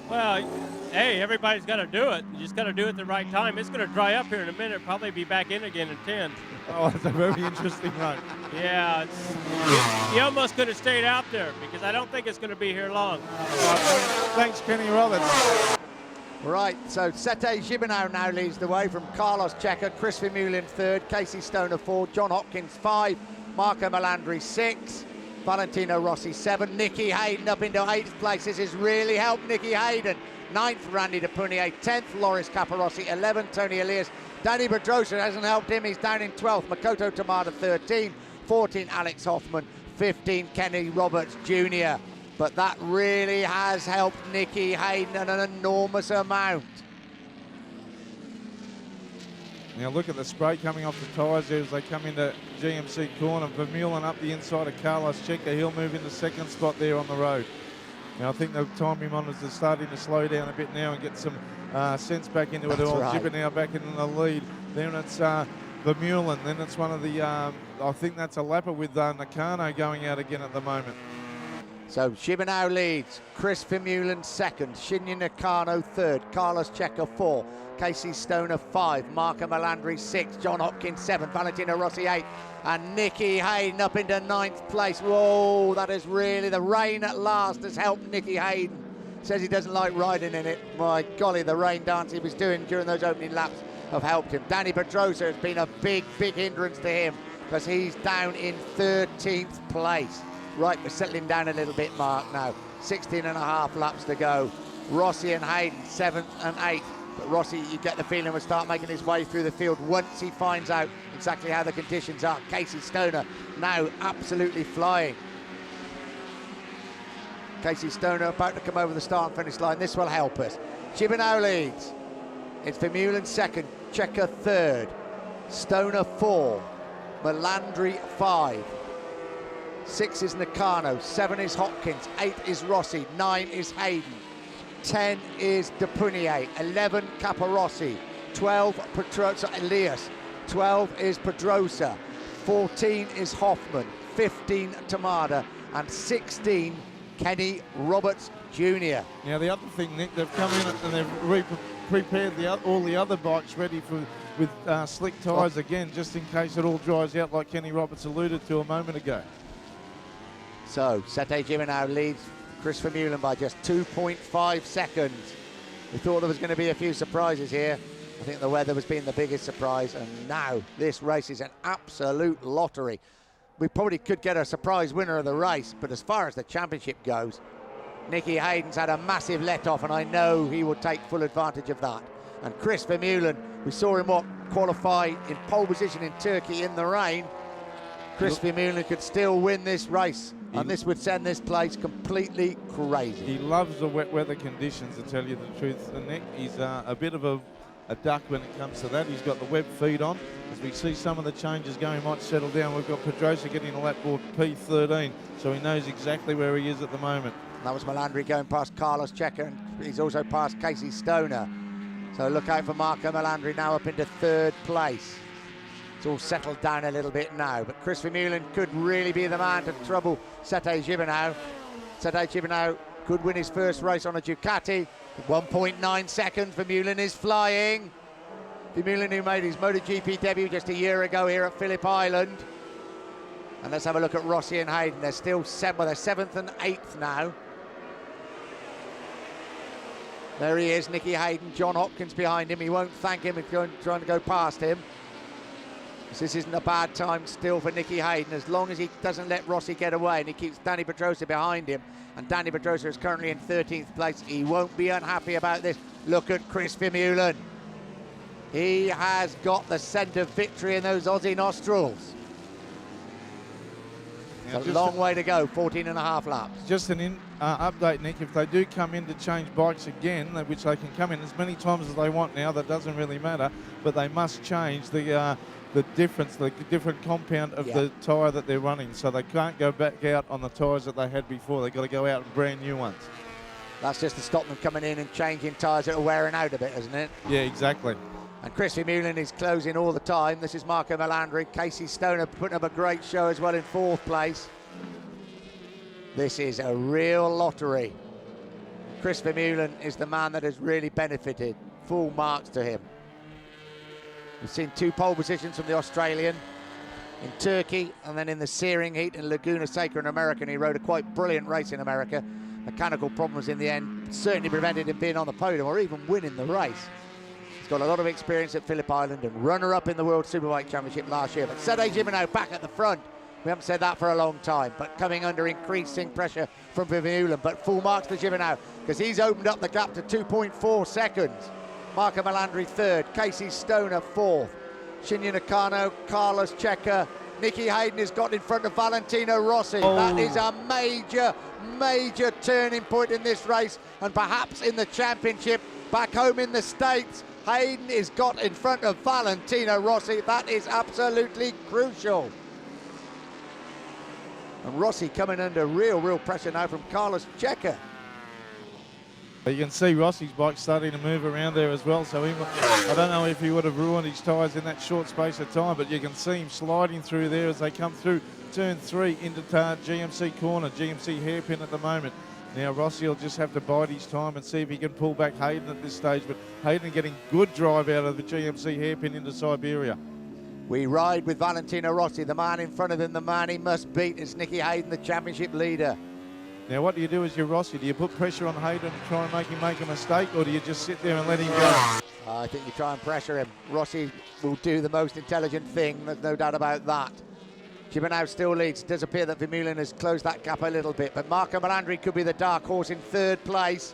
Well, hey, everybody's got to do it. You just got to do it at the right time. It's going to dry up here in a minute, probably be back in again in 10. Oh, that's a very interesting run. Yeah, you almost could have stayed out there because I don't think it's going to be here long. Thanks, Kenny Roberts. Right, so Sete Gibernau now leads the way from Carlos Checa, Chris Vermeulen third, Casey Stoner fourth, John Hopkins 5, Marco Melandri 6, Valentino Rossi 7, Nicky Hayden up into 8th place. This has really helped Nicky Hayden. 9th, Randy DePunier, 10th, Loris Caparossi, 11th, Tony Elias. Danny Pedrosa hasn't helped him, he's down in 12th, Makoto Tamada 13, 14, Alex Hoffman, 15, Kenny Roberts Jr. But that really has helped Nicky Hayden an enormous amount. Now look at the spray coming off the tyres there as they come into GMC corner. Vermeulen up the inside of Carlos Checa. He'll move into second spot there on the road. Now I think the timing monitors are starting to slow down a bit now and get some sense back into it all. Right. Gibernau back in the lead. Then it's Vermeulen. Then it's one of the, I think that's a lapper with Nakano going out again at the moment. So Gibernau leads, Chris Vermeulen second, Shinya Nakano third, Carlos Checa 4, Casey Stoner 5, Marco Melandri 6, John Hopkins 7, Valentino Rossi 8, and Nicky Hayden up into 9th place. Whoa, that is really, the rain at last has helped Nicky Hayden. Says he doesn't like riding in it. My golly, the rain dance he was doing during those opening laps have helped him. Danny Pedrosa has been a big, big hindrance to him because he's down in 13th place. Right, we're settling down a little bit, Mark, now. 16 and a half laps to go. Rossi and Hayden, 7th and 8th. But Rossi, you get the feeling, will start making his way through the field once he finds out exactly how the conditions are. Casey Stoner now absolutely flying. Casey Stoner about to come over the start and finish line. This will help us. Gibernau leads. It's Vermeulen second, Checa third, Stoner 4, Melandri 5. 6 is Nakano, 7 is Hopkins, 8 is Rossi, 9 is Hayden, 10 is DePunier, 11 Caparossi, 12 Pedrosa Elias, 12 is Pedrosa, 14 is Hoffman, 15 Tamada, and 16 Kenny Roberts Jr. Now the other thing, Nick, they've come in and they've prepared all the other bikes ready with slick tyres again, just in case it all dries out like Kenny Roberts alluded to a moment ago. So, Sete Gibernau leads Chris Vermeulen by just 2.5 seconds. We thought there was going to be a few surprises here. I think the weather was being the biggest surprise, and now this race is an absolute lottery. We probably could get a surprise winner of the race, but as far as the championship goes, Nicky Hayden's had a massive let-off, and I know he will take full advantage of that. And Chris Vermeulen, we saw him qualify in pole position in Turkey in the rain. Chris Vermeulen could still win this race, and this would send this place completely crazy. He loves the wet weather conditions, to tell you the truth, Nick. He's a bit of a duck when it comes to that. He's got the web feed on. As we see some of the changes going, he might settle down. We've got Pedrosa getting a lap board P13, so he knows exactly where he is at the moment. That was Melandri going past Carlos Checa, and he's also past Casey Stoner. So look out for Marco Melandri now up into 3rd place. It's all settled down a little bit now, but Chris Vermeulen could really be the man to trouble Sete Gibernau. Sete Gibernau could win his first race on a Ducati. 1.9 seconds, Vermeulen is flying. Vermeulen, who made his MotoGP debut just a year ago here at Phillip Island. And let's have a look at Rossi and Hayden. They're still they're 7th and 8th now. There he is, Nicky Hayden, John Hopkins behind him. He won't thank him if you're trying to go past him. This isn't a bad time still for Nicky Hayden, as long as he doesn't let Rossi get away and he keeps Dani Pedrosa behind him. And Dani Pedrosa is currently in 13th place. He won't be unhappy about this. Look at Chris Vermeulen. He has got the scent of victory in those Aussie nostrils. It's a long way to go, 14 and a half laps. Just an update, Nick. If they do come in to change bikes again, which they can come in as many times as they want now, that doesn't really matter, but they must change the difference, the different compound of the tyre that they're running, so they can't go back out on the tyres that they had before. They've got to go out with brand new ones. That's just to stop them coming in and changing tyres that are wearing out a bit, isn't it? Yeah, exactly. And Chris Vermeulen is closing all the time. This is Marco Melandri. Casey Stoner putting up a great show as well in 4th place. This is a real lottery. Chris Vermeulen is the man that has really benefited. Full marks to him. We've seen 2 pole positions from the Australian in Turkey, and then in the Searing Heat in Laguna Seca in America. And he rode a quite brilliant race in America. Mechanical problems in the end certainly prevented him being on the podium or even winning the race. He's got a lot of experience at Phillip Island and runner-up in the World Superbike Championship last year. But Sete Gibernau back at the front. We haven't said that for a long time, but coming under increasing pressure from Vermeulen. But full marks for Gibernau because he's opened up the gap to 2.4 seconds. Marco Melandri 3rd, Casey Stoner 4th, Shinya Nakano, Carlos Checa, Nicky Hayden has got in front of Valentino Rossi. That is a major, major turning point in this race and perhaps in the championship. Back home in the States, Hayden is got in front of Valentino Rossi. That is absolutely crucial. And Rossi coming under real pressure now from Carlos Checa. You can see Rossi's bike starting to move around there as well, so I don't know if he would have ruined his tyres in that short space of time, but you can see him sliding through there as they come through turn 3 into GMC corner, GMC hairpin at the moment. Now Rossi will just have to bide his time and see if he can pull back Hayden at this stage, but Hayden getting good drive out of the GMC hairpin into Siberia. We ride with Valentino Rossi, the man in front of him, the man he must beat. It's Nicky Hayden, the championship leader. Now, what do you do as your Rossi? Do you put pressure on Hayden to try and make him make a mistake, or do you just sit there and let him go? I think you try and pressure him. Rossi will do the most intelligent thing, there's no doubt about that. Gibernau still leads. It does appear that Vermeulen has closed that gap a little bit, but Marco Melandri could be the dark horse in 3rd place.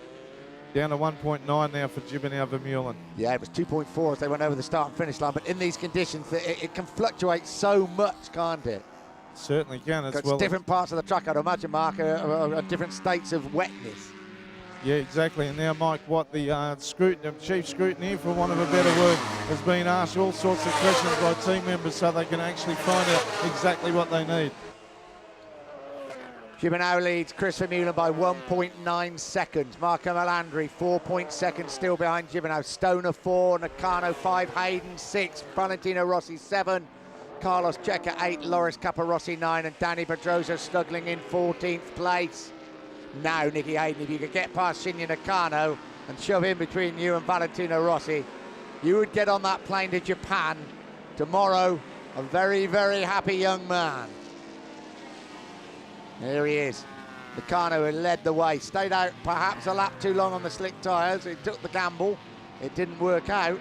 Down to 1.9 now for Gibernau Vermeulen. Yeah, it was 2.4 as they went over the start and finish line, but in these conditions, it can fluctuate so much, can't it? Certainly can. It's different parts of the track, I'd imagine, Mark, are different states of wetness. Yeah, exactly. And now Mike Watt, the chief scrutineer, for want of a better word, has been asked all sorts of questions by team members so they can actually find out exactly what they need. Gibernau leads Chris Vermeulen by 1.9 seconds. Marco Melandri 4 seconds still behind Gibernau. Stoner 4, Nakano 5, Hayden 6, Valentino Rossi 7, Carlos Checa 8, Loris Capirossi 9, and Dani Pedrosa struggling in 14th place. Now, Nicky Hayden, if you could get past Shinya Nakano and shove in between you and Valentino Rossi, you would get on that plane to Japan tomorrow, a very, very happy young man. There he is. Nakano who led the way, stayed out perhaps a lap too long on the slick tyres. He took the gamble. It didn't work out.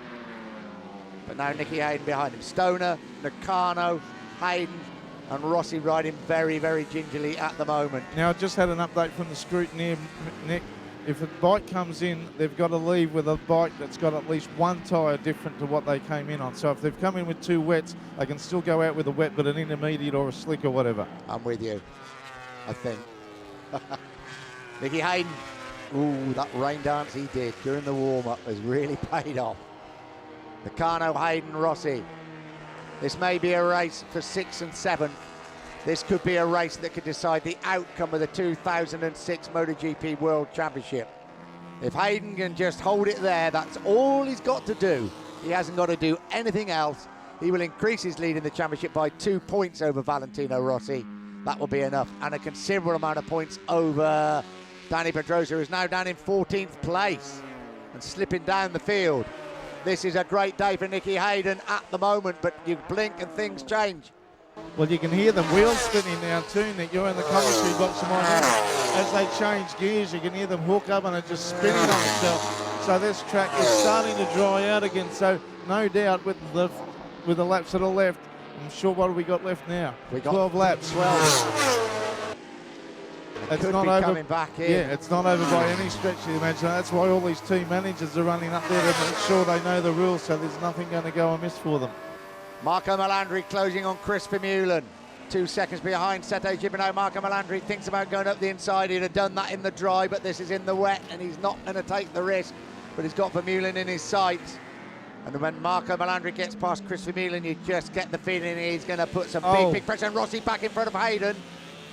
But now Nicky Hayden behind him. Stoner, Nakano, Hayden and Rossi riding very, very gingerly at the moment. Now, I just had an update from the scrutineer, Nick. If a bike comes in, they've got to leave with a bike that's got at least one tyre different to what they came in on. So if they've come in with 2 wets, they can still go out with a wet, but an intermediate or a slick or whatever. I'm with you, I think. Nicky Hayden, ooh, that rain dance he did during the warm-up has really paid off. Nakano, Hayden, Rossi. This may be a race for 6th and 7th. This could be a race that could decide the outcome of the 2006 MotoGP World Championship. If Hayden can just hold it there, that's all he's got to do. He hasn't got to do anything else. He will increase his lead in the championship by 2 points over Valentino Rossi. That will be enough, and a considerable amount of points over Danny Pedrosa, who's now down in 14th place and slipping down the field. This is a great day for Nicky Hayden at the moment, but you blink and things change. Well, you can hear the wheels spinning now too, Nick. You're in the commentary box of mine. As they change gears, you can hear them hook up and it's just spinning on itself. So this track is starting to dry out again. So no doubt with the laps that are left, I'm sure what have we got left now? We got 12 laps. 12. It's Could not be over. coming back in. Yeah, it's not over by any stretch of the imagination. That's why all these team managers are running up there to make sure they know the rules, so there's nothing going to go amiss for them. Marco Melandri closing on Chris Vermeulen. 2 seconds behind Sete Gibino. Marco Melandri thinks about going up the inside. He'd have done that in the dry, but this is in the wet, and he's not going to take the risk. But he's got Vermeulen in his sights. And when Marco Melandri gets past Chris Vermeulen, you just get the feeling he's going to put some big pressure. And Rossi back in front of Hayden.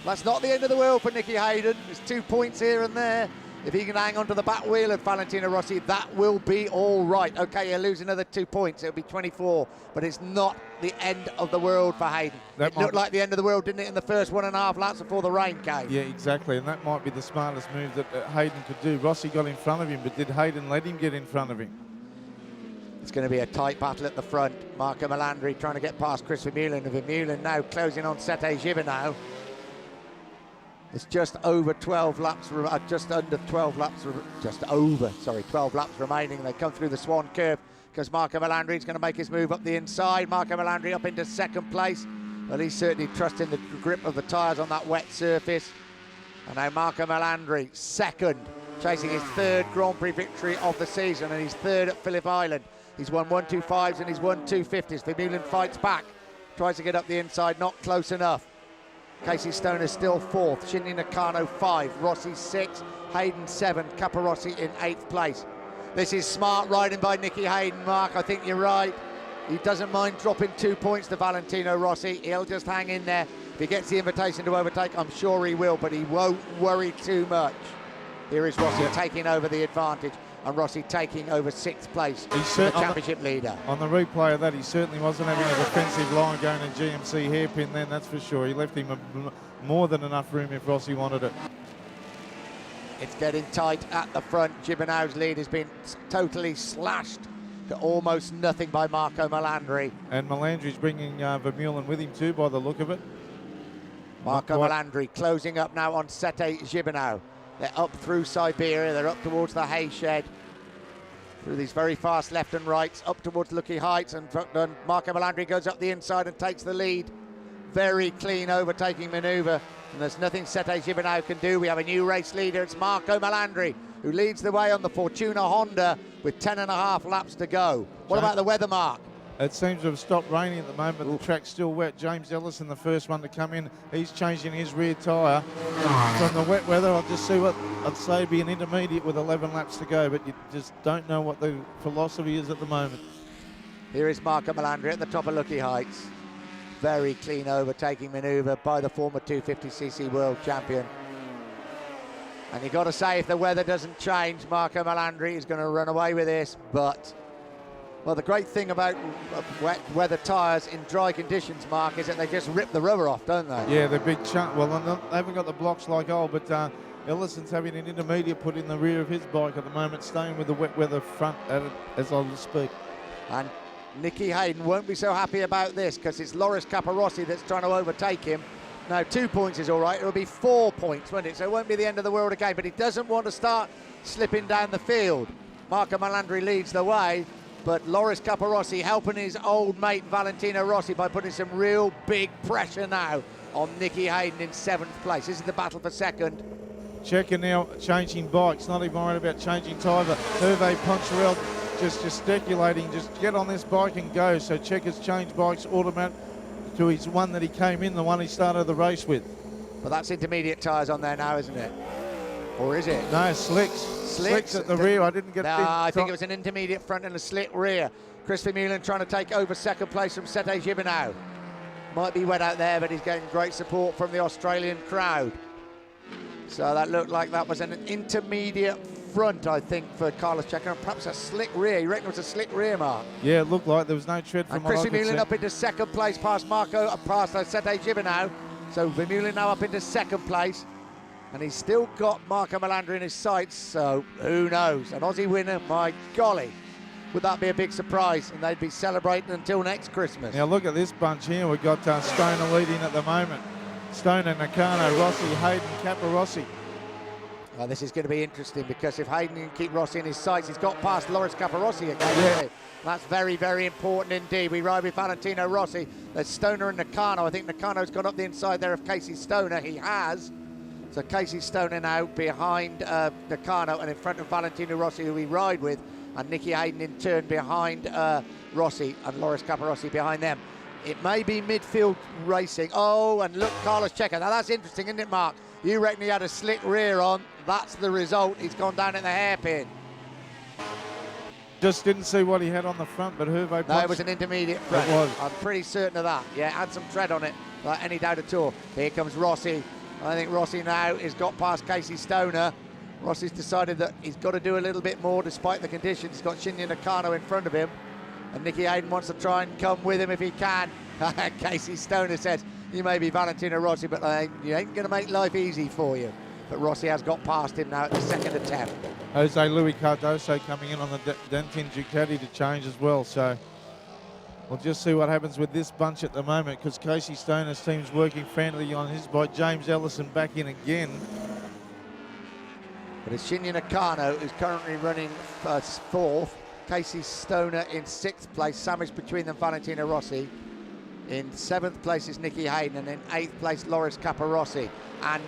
That's not the end of the world for Nicky Hayden. There's 2 points here and there. If he can hang on to the back wheel of Valentino Rossi, that will be all right. Okay, he'll lose another 2 points. It'll be 24, but it's not the end of the world for Hayden. It looked like the end of the world, didn't it, in the first 1.5 laps before the rain came? Yeah, exactly, and that might be the smartest move that Hayden could do. Rossi got in front of him, but did Hayden let him get in front of him? It's going to be a tight battle at the front. Marco Melandri trying to get past Chris Vermeulen, and Vermeulen now closing on Sete Gibino. It's just over 12 laps, just under 12 laps, just over, sorry, 12 laps remaining. They come through the Swan Curve because Marco Melandri is going to make his move up the inside. Marco Melandri up into second place. Well, he's certainly trusting the grip of the tyres on that wet surface. And now Marco Melandri, second, chasing his 3rd Grand Prix victory of the season, and he's 3rd at Phillip Island. He's won 125s and he's won 250s. Vermeulen fights back, tries to get up the inside, not close enough. Casey Stoner still 4th, Shinji Nakano 5, Rossi 6, Hayden 7, Caparossi in 8th place. This is smart riding by Nicky Hayden, Mark. I think you're right. He doesn't mind dropping 2 points to Valentino Rossi. He'll just hang in there. If he gets the invitation to overtake, I'm sure he will, but he won't worry too much. Here is Rossi taking over the advantage, and Rossi taking over 6th place, the championship leader. On the replay of that, he certainly wasn't having a defensive line going to GMC hairpin then, that's for sure. He left him more than enough room if Rossi wanted it. It's getting tight at the front. Gibino's lead has been totally slashed to almost nothing by Marco Melandri. And Melandri's bringing Vermeulen with him too, by the look of it. Marco Melandri closing up now on Sete Gibino. They're up through Siberia, they're up towards the hay shed. Through these very fast left and rights, up towards Lucky Heights, and Marco Melandri goes up the inside and takes the lead. Very clean overtaking manoeuvre, and there's nothing Sete Gibino can do. We have a new race leader, it's Marco Melandri, who leads the way on the Fortuna Honda with 10.5 laps to go. What about the weather, Mark? It seems to have stopped raining at the moment. The track's still wet. James Ellison, the first one to come in, he's changing his rear tyre. From the wet weather, I'll just see what I'd say be an intermediate with 11 laps to go, but you just don't know what the philosophy is at the moment. Here is Marco Melandri at the top of Lucky Heights. Very clean overtaking manoeuvre by the former 250cc world champion. And you've got to say, if the weather doesn't change, Marco Melandri is going to run away with this, but... Well, the great thing about wet weather tyres in dry conditions, Mark, is that they just rip the rubber off, don't they? Yeah, they're big chunk. Well, they haven't got the blocks like old, but Ellison's having an intermediate put in the rear of his bike at the moment, staying with the wet weather front as I speak. And Nicky Hayden won't be so happy about this because it's Loris Caparossi that's trying to overtake him. Now, 2 points is all right. It'll be 4 points, won't it? So it won't be the end of the world again, but he doesn't want to start slipping down the field. Marco Melandri leads the way. But Loris Caparossi helping his old mate Valentino Rossi by putting some real big pressure now on Nicky Hayden in 7th place. This is the battle for second. Checker now changing bikes, not even worried about changing tyre. But Hervé Poncherel just gesticulating, just get on this bike and go. So Checker's changed bikes automatic to his one that he came in, the one he started the race with. But that's intermediate tyres on there now, isn't it? Or is it? No, slicks. Slicks at the rear. I didn't get. No, I think it was an intermediate front and a slick rear. Chris Vermeulen trying to take over second place from Sete Gibino. Might be wet out there, but he's getting great support from the Australian crowd. So that looked like that was an intermediate front, I think, for Carlos Checa, and perhaps a slick rear. You reckon it was a slick rear, Mark? Yeah, it looked like there was no tread from And what I Chris could Vermeulen see. up into second place past Sete Gibernau. So Vermeulen now up into second place. And he's still got Marco Melandri in his sights, so who knows? An Aussie winner, my golly. Would that be a big surprise? And they'd be celebrating until next Christmas. Now look at this bunch here. We've got Stoner leading at the moment. Stoner, Nakano, Rossi, Hayden, Caparossi. Well, this is going to be interesting because if Hayden can keep Rossi in his sights, he's got past Loris Caparossi again, hasn't he? That's very, very important indeed. We ride with Valentino Rossi. There's Stoner and Nakano. I think Nakano's gone up the inside there of Casey Stoner. He has. So Casey Stoner now behind Nakano and in front of Valentino Rossi, who we ride with, and Nicky Hayden in turn behind Rossi and Loris Caparossi behind them. It may be midfield racing. Oh, and look, Carlos Checa. Now that's interesting, isn't it, Mark? You reckon he had a slick rear on. That's the result. He's gone down at the hairpin. Just didn't see what he had on the front, but Hervé... No, it was an intermediate front. It was. I'm pretty certain of that. Yeah, had some tread on it, without any doubt at all. Here comes Rossi. I think Rossi now has got past Casey Stoner. Rossi's decided that he's got to do a little bit more despite the conditions. He's got Shinya Nakano in front of him. And Nicky Hayden wants to try and come with him if he can. Casey Stoner says, you may be Valentino Rossi, but you ain't going to make life easy for you. But Rossi has got past him now at the second attempt. Jose Luis Cardoso coming in on the Dentin Ducati to change as well. So we'll just see what happens with this bunch at the moment, because Casey Stoner's team's working frantically on his bike. James Ellison back in again. But it's Shinya Nakano who's currently running fourth. Casey Stoner in sixth place. Sandwiched between them, Valentino Rossi. In seventh place is Nicky Hayden, and in eighth place, Loris Caparossi. And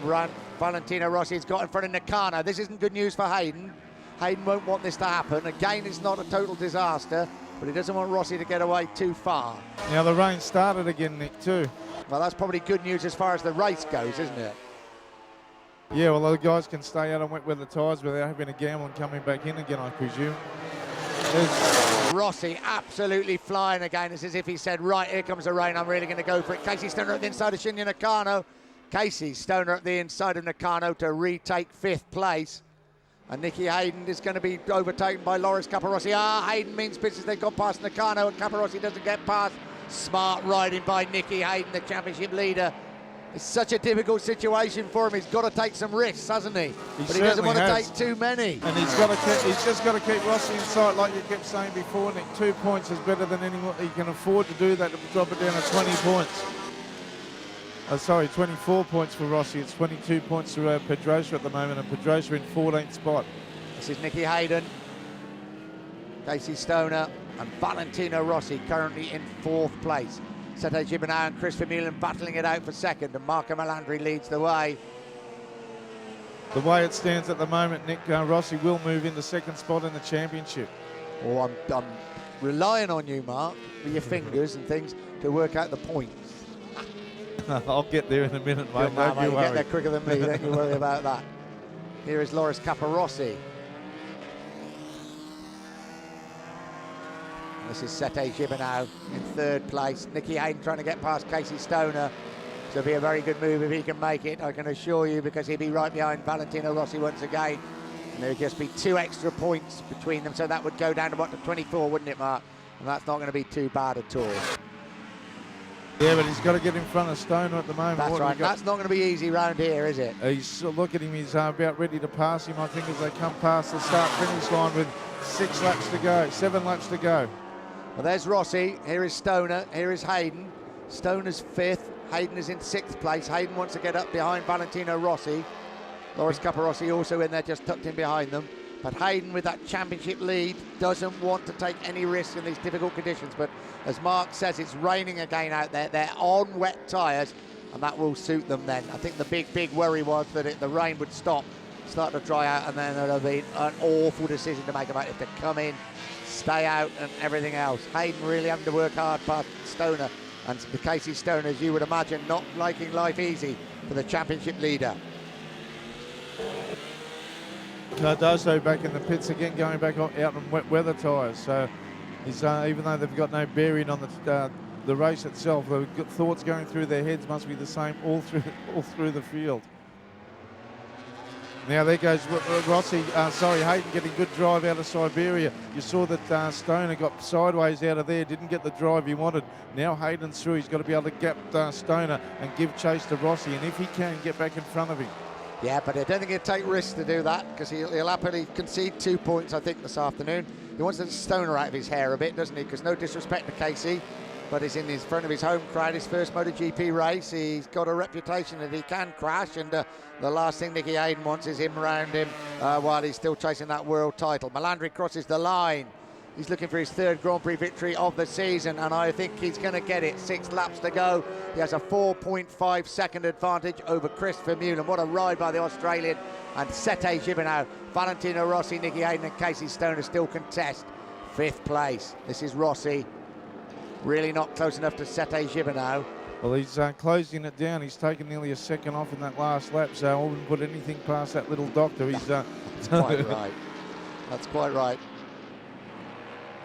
Valentino Rossi's got in front of Nakano. This isn't good news for Hayden. Hayden won't want this to happen. Again, it's not a total disaster, but he doesn't want Rossi to get away too far. Now the rain started again, Nick, too. Well, that's probably good news as far as the race goes, isn't it? Yeah, well, the guys can stay out on wet weather tyres without having a gamble and coming back in again, I presume. Rossi absolutely flying again. It's as if he said, right, here comes the rain, I'm really going to go for it. Casey Stoner at the inside of Shinya Nakano. Casey Stoner at the inside of Nakano to retake fifth place. And Nicky Hayden is going to be overtaken by Loris Caparossi. Hayden means business. They've gone past Nakano and Caparossi doesn't get past. Smart riding by Nicky Hayden, the championship leader. It's such a difficult situation for him. He's got to take some risks, hasn't he? But he doesn't want to take too many. And he's just got to keep Rossi in sight, like you kept saying before, Nick. 2 points is better than anyone. He can afford to do that, to drop it down to 20 points. 24 points for Rossi. It's 22 points to Pedrosa at the moment, and Pedrosa in 14th spot. This is Nicky Hayden, Casey Stoner, and Valentino Rossi currently in fourth place. Sete Gibernau and Chris Vermeulen battling it out for second, and Marco Melandri leads the way. The way it stands at the moment, Nick, Rossi will move into second spot in the championship. Oh, I'm relying on you, Mark, with your fingers and things to work out the points. I'll get there in a minute, mate. Good man, mate. You get there quicker than me, don't you worry about that. Here is Loris Caparossi. This is Sete Gibernau in third place. Nicky Hayden trying to get past Casey Stoner. So it'll be a very good move if he can make it, I can assure you, because he'll be right behind Valentino Rossi once again. And there'll just be 2 extra points between them, so that would go down to what, to 24, wouldn't it, Mark? And that's not going to be too bad at all. Yeah, but he's got to get in front of Stoner at the moment. That's right. That's not going to be easy round here, is it? Look at him. He's about ready to pass him, I think, as they come past the start-finish line with 7 laps to go. Well, there's Rossi. Here is Stoner. Here is Hayden. Stoner's fifth. Hayden is in sixth place. Hayden wants to get up behind Valentino Rossi. Loris Caparossi also in there, just tucked in behind them. But Hayden, with that championship lead, doesn't want to take any risks in these difficult conditions. But as Mark says, it's raining again out there. They're on wet tyres, and that will suit them then. I think the big worry was that the rain would start to dry out, and then it'll be an awful decision to make about if to come in, stay out, and everything else. Hayden really having to work hard past Stoner, and the Casey Stoner, as you would imagine, not liking life easy for the championship leader. Cardoso back in the pits again, going back out on wet weather tyres. So he's, even though they've got no bearing on the race itself, the thoughts going through their heads must be the same all through the field. Now there goes Hayden getting good drive out of Siberia. You saw that Stoner got sideways out of there, didn't get the drive he wanted. Now Hayden's through. He's got to be able to gap Stoner and give chase to Rossi, and if he can, get back in front of him. Yeah, but I don't think he'll take risks to do that because he'll happily concede 2 points, I think, this afternoon. He wants the Stoner out of his hair a bit, doesn't he? Because no disrespect to Casey, but he's in front of his home crowd, his first MotoGP race. He's got a reputation that he can crash, and the last thing Nicky Hayden wants is him around him while he's still chasing that world title. Melandri crosses the line. He's looking for his third Grand Prix victory of the season, and I think he's going to get it. 6 laps to go. He has a 4.5 second advantage over Chris Vermeulen. What a ride by the Australian. And Sete Gibernau, Valentino Rossi, Nicky Hayden and Casey Stoner still contest 5th place. This is Rossi. Really not close enough to Sete Gibernau. Well, he's closing it down. He's taken nearly a second off in that last lap, so I wouldn't put anything past that little doctor. He's That's quite right. That's quite right.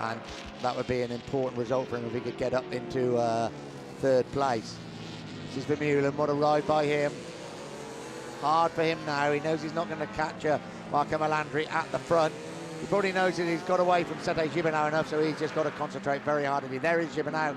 And that would be an important result for him if he could get up into 3rd place. This is Vermeulen. What a ride by him. Hard for him now. He knows he's not going to catch Marco Melandri at the front. He probably knows that he's got away from Sete Gibernau enough, so he's just got to concentrate very hard. There is Gibernau.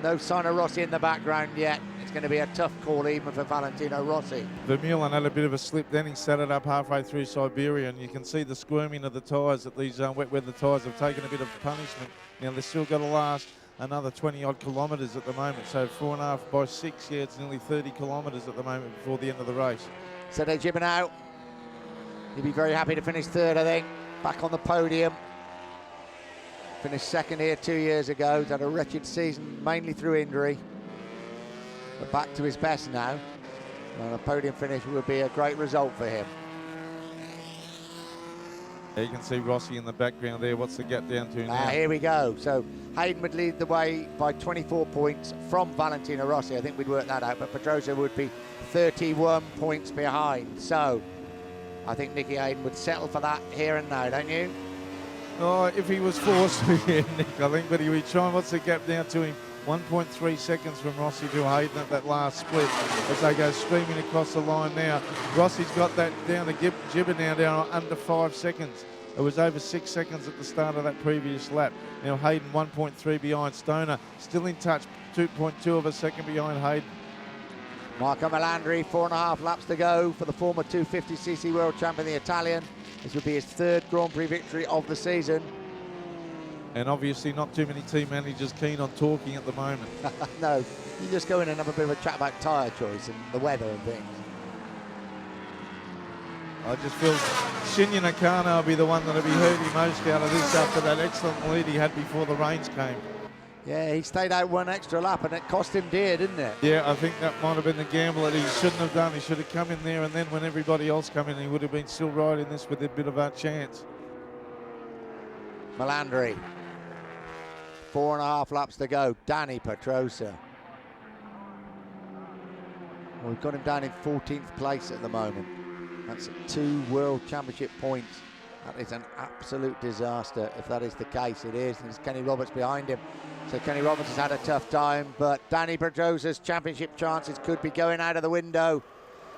No sign of Rossi in the background yet. It's going to be a tough call even for Valentino Rossi. Vermeulen had a bit of a slip, then he set it up halfway through Siberia, and you can see the squirming of the tyres, that these wet weather tyres have taken a bit of punishment. Now they've still got to last another 20 odd kilometres at the moment, so 4.5 by 6, yeah, it's nearly 30 kilometres at the moment before the end of the race. Sete Gibernau, he'd be very happy to finish 3rd, I think. Back on the podium. Finished 2nd here 2 years ago. He's had a wretched season, mainly through injury. But back to his best now. And a podium finish would be a great result for him. There you can see Rossi in the background there. What's the gap down to now? Here we go. So Hayden would lead the way by 24 points from Valentino Rossi. I think we'd work that out. But Pedrosa would be 31 points behind. So I think Nicky Hayden would settle for that here and now, don't you? Oh, if he was forced to, yeah, Nick, I think, but he would try. What's the gap down to him? 1.3 seconds from Rossi to Hayden at that last split as they go streaming across the line now. Rossi's got that down to Gibber now down under 5 seconds. It was over 6 seconds at the start of that previous lap. Now Hayden 1.3 behind. Stoner still in touch, 2.2 of a second behind Hayden. Marco Melandri, 4.5 laps to go for the former 250cc world champion, the Italian. This will be his 3rd Grand Prix victory of the season. And obviously not too many team managers keen on talking at the moment. No, you just go in and have a bit of a chat about tyre choice and the weather and things. I just feel Shinya Nakano will be the one that will be hurting most out of this after that excellent lead he had before the rains came. Yeah, he stayed out 1 extra lap and it cost him dear, didn't it? Yeah, I think that might have been the gamble that he shouldn't have done. He should have come in there, and then when everybody else come in, he would have been still riding this with a bit of a chance. Melandri, 4.5 laps to go. Dani Pedrosa. Well, we've got him down in 14th place at the moment. That's 2 World Championship points. That is an absolute disaster if that is the case. It is, and there's Kenny Roberts behind him. So Kenny Roberts has had a tough time, but Dani Pedrosa's championship chances could be going out of the window.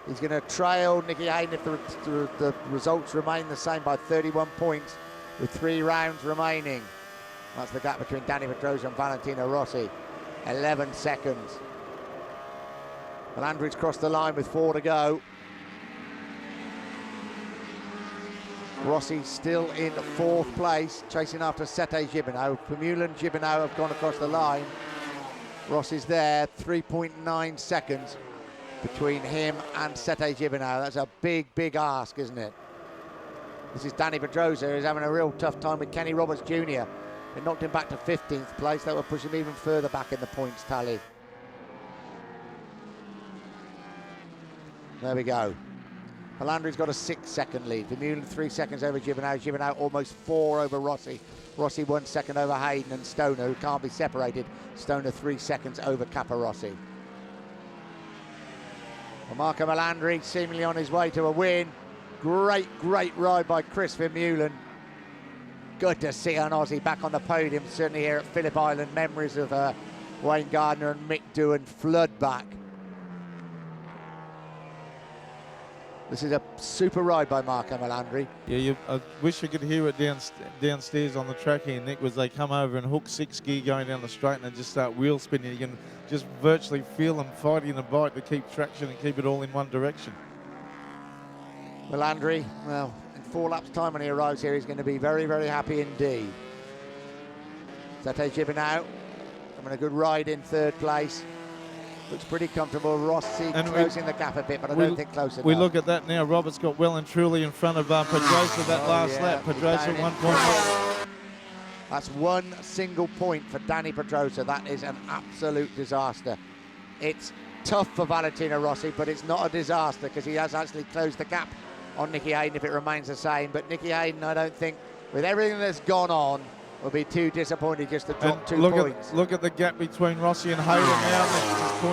He's going to trail Nicky Hayden if the results remain the same by 31 points with 3 rounds remaining. That's the gap between Dani Pedrosa and Valentino Rossi. 11 seconds. Melandri's crossed the line with 4 to go. Rossi still in 4th place, chasing after Sete Gibernau. Vermeulen and Gibernau have gone across the line. Rossi's there, 3.9 seconds between him and Sete Gibernau. That's a big, big ask, isn't it? This is Dani Pedrosa, who's having a real tough time with Kenny Roberts Jr. It knocked him back to 15th place. That will push him even further back in the points tally. There we go. Melandri's got a 6-second lead. Vermeulen 3 seconds over Gibernau. Gibernau almost 4 over Rossi. Rossi 1 second over Hayden and Stoner, who can't be separated. Stoner 3 seconds over Caparossi. Well, Marco Melandri seemingly on his way to a win. Great, great ride by Chris Vermeulen. Good to see an Aussie back on the podium, certainly here at Phillip Island. Memories of Wayne Gardner and Mick Doohan flood back. This is a super ride by Marco Melandri. Yeah, I wish you could hear it downstairs on the track here, Nick, was they come over and hook 6 gear going down the straight and then just start wheel spinning. You can just virtually feel them fighting the bike to keep traction and keep it all in one direction. Melandri, well, in 4 laps' time when he arrives here, he's going to be very, very happy indeed. Sete Gibernau having a good ride in 3rd place. Looks pretty comfortable. Rossi And closing the gap a bit, but I don't think close enough. We look at that now. Roberts got well and truly in front of Pedrosa that last lap. Pedrosa 1.1. That's 1 single point for Danny Pedrosa. That is an absolute disaster. It's tough for Valentino Rossi, but it's not a disaster because he has actually closed the gap on Nicky Hayden if it remains the same. But Nicky Hayden, I don't think, with everything that's gone on, will be too disappointed just to drop 2 points. Look at the gap between Rossi and Hayden now.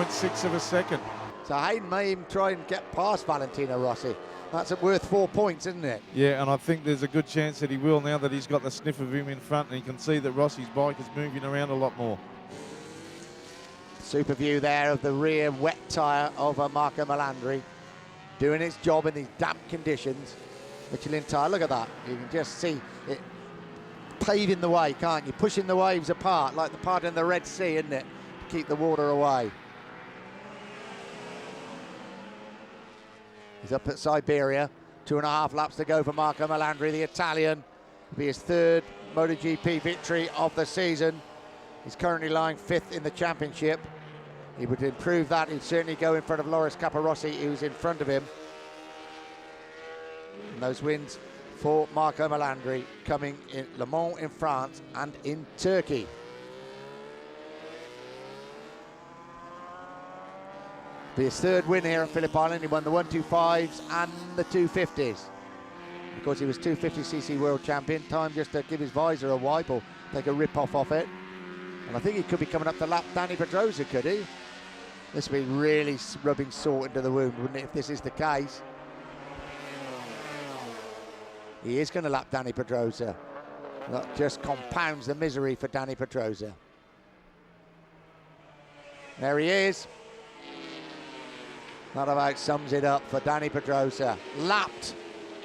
It's 0.6 of a second. So Hayden may even try and get past Valentino Rossi. That's worth 4 points, isn't it? Yeah, and I think there's a good chance that he will now that he's got the sniff of him in front and he can see that Rossi's bike is moving around a lot more. Super view there of the rear wet tyre of Marco Melandri doing its job in these damp conditions. Michelin tyre, look at that. You can just see it paving the way, can't you? Pushing the waves apart like the part in the Red Sea, isn't it? To keep the water away. He's up at Siberia. 2.5 laps to go for Marco Melandri, the Italian. It'll be his 3rd MotoGP victory of the season. He's currently lying 5th in the championship. He would improve that. He'd certainly go in front of Loris Capirossi, who's in front of him. And those wins for Marco Melandri coming in Le Mans in France and in Turkey. Be his 3rd win here at Phillip Island. He won the 125s and the 250s. Because he was 250cc world champion, time just to give his visor a wipe or take a rip-off off it. And I think he could be coming up to lap Danny Pedrosa, could he? This would be really rubbing salt into the wound, wouldn't it, if this is the case? He is going to lap Danny Pedrosa. That just compounds the misery for Danny Pedrosa. There he is. That about sums it up for Danny Pedrosa. Lapped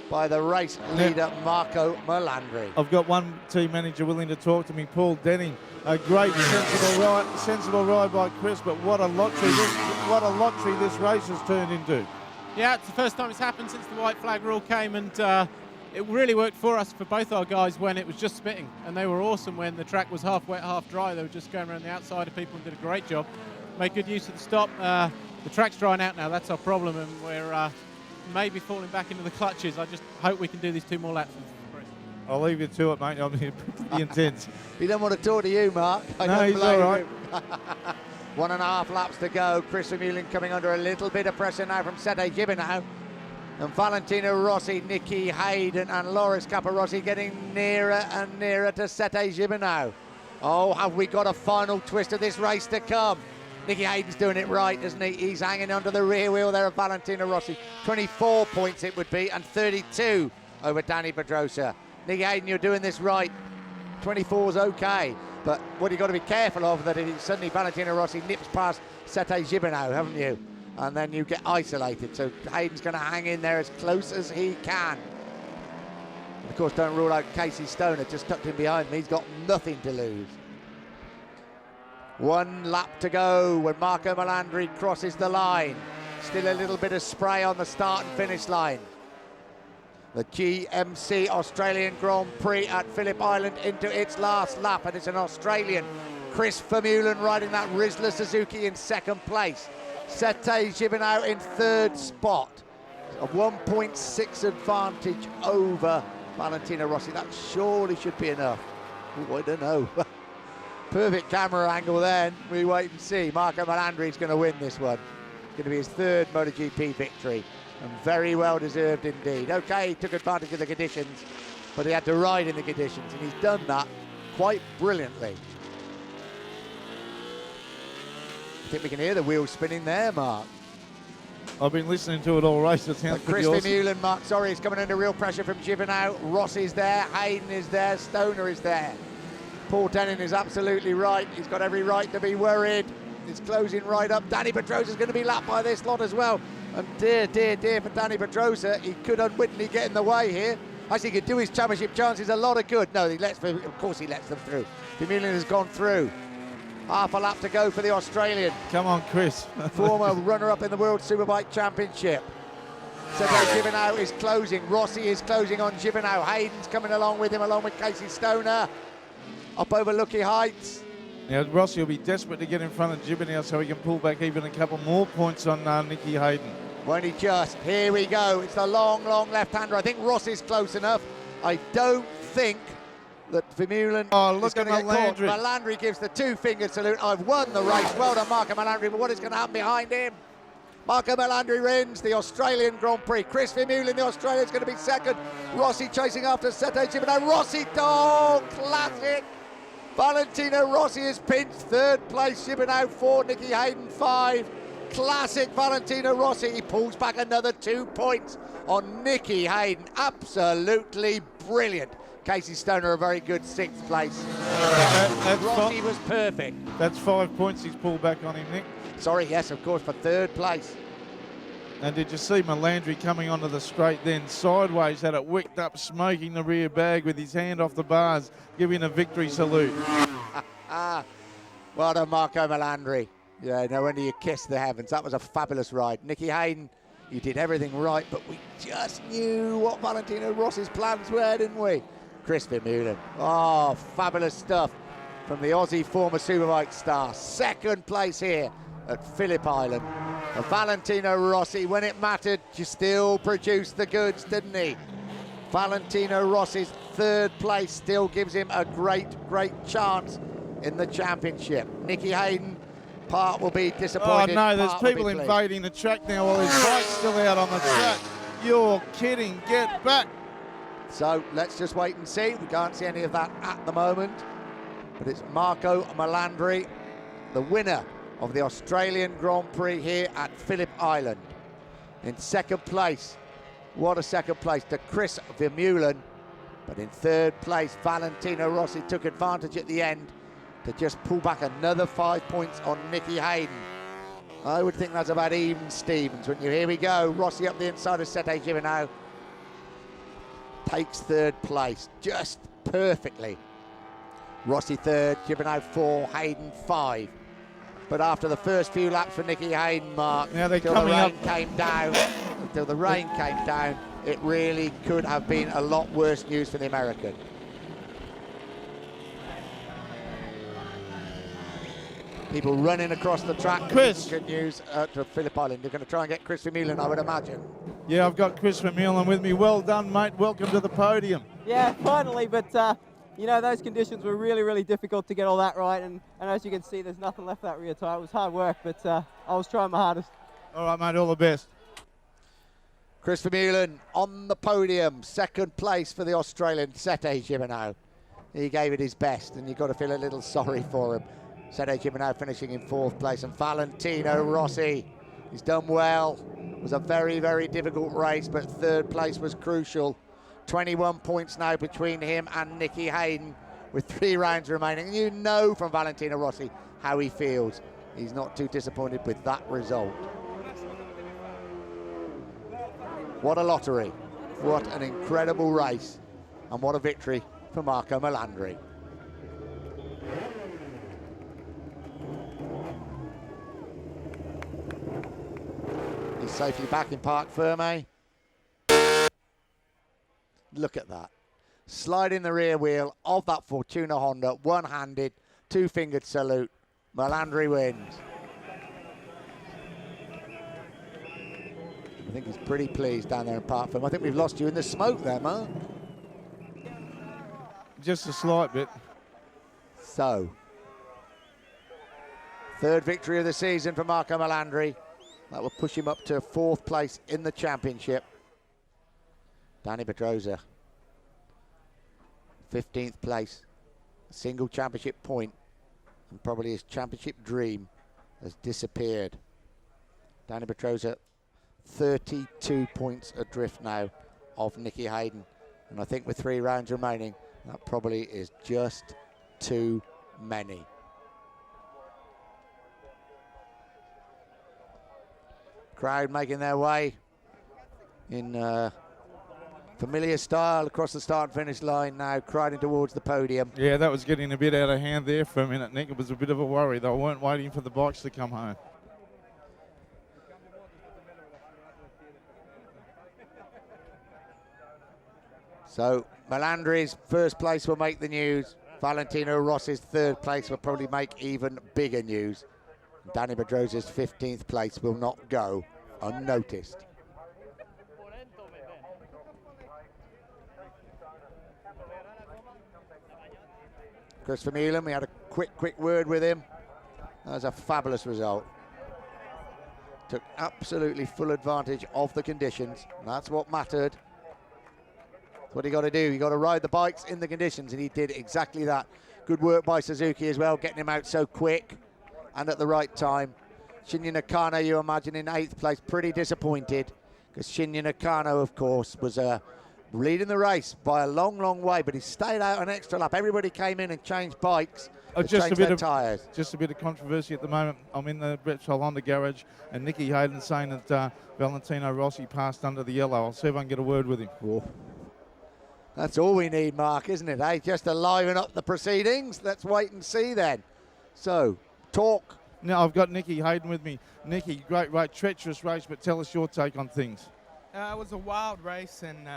by the race leader, Marco Melandri. I've got one team manager willing to talk to me, Paul Denning. A great, sensible ride by Chris, but what a lottery this race has turned into. Yeah, it's the first time it's happened since the white flag rule came, and it really worked for us, for both our guys, when it was just spitting. And they were awesome when the track was half wet, half dry. They were just going around the outside of people and did a great job. Made good use of the stop. The track's drying out now, that's our problem, and we're maybe falling back into the clutches. I just hope we can do these 2 more laps. I'll leave you to it, mate. I'm here pretty intense. He doesn't want to talk to you, Mark. No, he's all right. 1.5 laps to go. Chris Vermeulen coming under a little bit of pressure now from Sete Gibernau. And Valentino Rossi, Nicky Hayden and Loris Capirossi getting nearer and nearer to Sete Gibernau. Oh, have we got a final twist of this race to come? Nicky Hayden's doing it right, isn't he? He's hanging onto the rear wheel there of Valentino Rossi. 24 points it would be, and 32 over Danny Pedrosa. Nicky Hayden, you're doing this right. 24's okay, but what you've got to be careful of that if suddenly Valentino Rossi nips past Sete Gibernau, haven't you? And then you get isolated. So Hayden's going to hang in there as close as he can. And of course, don't rule out Casey Stoner, just tucked in behind me. He's got nothing to lose. 1 lap to go when Marco Melandri crosses the line. Still a little bit of spray on the start and finish line. The GMC Australian Grand Prix at Phillip Island into its last lap, and it's an Australian, Chris Vermeulen, riding that Rizzler Suzuki in 2nd place. Sete Gibernau in 3rd spot. A 1.6 advantage over Valentino Rossi. That surely should be enough. Ooh, I don't know. Perfect camera angle then. We wait and see. Marco Melandri is going to win this one. It's going to be his 3rd MotoGP victory. And very well deserved indeed. Okay, he took advantage of the conditions, but he had to ride in the conditions, and he's done that quite brilliantly. I think we can hear the wheels spinning there, Mark. I've been listening to it all race. It sounds pretty Chris awesome. Vermeulen, Mark, sorry, he's coming under real pressure from Gibernau. Ross is there, Hayden is there, Stoner is there. Paul Denning is absolutely right. He's got every right to be worried. It's closing right up. Danny Pedrosa is going to be lapped by this lot as well. And dear, dear, dear for Danny Pedrosa, he could unwittingly get in the way here. Actually, he could do his championship chances a lot of good. No, of course he lets them through. Vermeulen has gone through. Half a lap to go for the Australian. Come on, Chris. Former runner-up in the World Superbike Championship. Sergei Gibernau is closing. Rossi is closing on Gibernau. Hayden's coming along with him, along with Casey Stoner. Up over Lucky Heights. Now, Rossi will be desperate to get in front of Gibernau so he can pull back even a couple more points on Nicky Hayden. Won't he just? Here we go. It's the long, long left-hander. I think Rossi's close enough. I don't think that Vermeulen is going to get caught. Melandri gives the two-fingered salute. I've won the race. Well done, Marco Melandri. But what is going to happen behind him? Marco Melandri wins the Australian Grand Prix. Chris Vermeulen, the Australian, is going to be second. Rossi chasing after Sergei Gibernau. Rossi, classic. Valentino Rossi is pinched. Third place, Gibernau 4, Nicky Hayden 5. Classic Valentino Rossi. He pulls back another 2 points on Nicky Hayden. Absolutely brilliant. Casey Stoner, a very good 6th place. Rossi was perfect. That's 5 points he's pulled back on him, Nick. Sorry, yes, of course, for 3rd place. And did you see Melandri coming onto the straight then sideways, had it wicked up, smoking the rear bag with his hand off the bars, giving a victory salute. Well done, Marco Melandri. Yeah, no wonder you kissed the heavens. That was a fabulous ride. Nicky Hayden, you did everything right, but we just knew what Valentino Rossi's plans were, didn't we? Chris Vermeulen. Oh, fabulous stuff from the Aussie former Superbike star. 2nd place here at Phillip Island. Valentino Rossi, when it mattered, you still produced the goods, didn't he? Valentino Rossi's 3rd place still gives him a great, great chance in the championship. Nicky Hayden, part will be disappointed. Oh no, there's people invading the track now while his bike's still out on the track. You're kidding, get back. So let's just wait and see. We can't see any of that at the moment. But it's Marco Melandri, the winner of the Australian Grand Prix here at Phillip Island. In 2nd place, what a 2nd place, to Chris Vermeulen. But in 3rd place, Valentino Rossi took advantage at the end to just pull back another 5 points on Nicky Hayden. I would think that's about even Stevens, wouldn't you? Here we go, Rossi up the inside of Sergei Gibernau. Takes 3rd place, just perfectly. Rossi 3rd, Gibernau 4, Hayden 5. But after the first few laps for Nicky Hayden, Mark, now until the rain came down, it really could have been a lot worse news for the American. People running across the track. Chris. Good news to Phillip Island. They're going to try and get Chris Vermeulen, I would imagine. Yeah, I've got Chris Vermeulen with me. Well done, mate. Welcome to the podium. Yeah, finally, but you know, those conditions were really, really difficult to get all that right, and as you can see, there's nothing left of that rear tyre. It was hard work, but I was trying my hardest. All right, mate, all the best. Chris Vermeulen on the podium, 2nd place for the Australian, Sergei Gibernau. He gave it his best, and you've got to feel a little sorry for him. Sergei Gibernau finishing in 4th place, and Valentino Rossi, he's done well. It was a very, very difficult race, but 3rd place was crucial. 21 points now between him and Nicky Hayden with 3 rounds remaining. And you know from Valentino Rossi how he feels. He's not too disappointed with that result. What a lottery. What an incredible race. And what a victory for Marco Melandri. He's safely back in Parc Ferme. Look at that. Sliding the rear wheel of that Fortuna Honda, one-handed, two-fingered salute. Melandri wins. I think he's pretty pleased down there in Parc Ferme. I think we've lost you in the smoke there, Mark. Just a slight bit. So, 3rd victory of the season for Marco Melandri. That will push him up to 4th place in the championship. Danny Pedrosa, 15th place, a single championship point, and probably his championship dream has disappeared. Danny Pedrosa, 32 points adrift now of Nicky Hayden, and I think with 3 rounds remaining, that probably is just too many. Crowd making their way in familiar style across the start and finish line now, crowding towards the podium. Yeah, that was getting a bit out of hand there for a minute, Nick. It was a bit of a worry. They weren't waiting for the bikes to come home. So Melandri's first place will make the news. Valentino Rossi's third place will probably make even bigger news. Dani Pedrosa's 15th place will not go unnoticed. Chris Vermeulen, we had a quick word with him. That was a fabulous result. Took absolutely full advantage of the conditions. That's what mattered. That's what you got to do. You got to ride the bikes in the conditions, and he did exactly that. Good work by Suzuki as well, getting him out so quick and at the right time. Shinya Nakano, you imagine, in 8th place, pretty disappointed, because Shinya Nakano, of course, was leading the race by a long way, but he stayed out an extra lap. Everybody came in and changed bikes. Just a bit of tyres. Just a bit of controversy at the moment. I'm in the Bristol Honda garage, and Nicky Hayden saying that Valentino Rossi passed under the yellow. I'll see if I can get a word with him. Whoa. That's all we need, Mark, isn't it? Hey, just to liven up the proceedings. Let's wait and see then. So, talk. Now I've got Nicky Hayden with me. Nicky, great race, treacherous race, but tell us your take on things. It was a wild race, and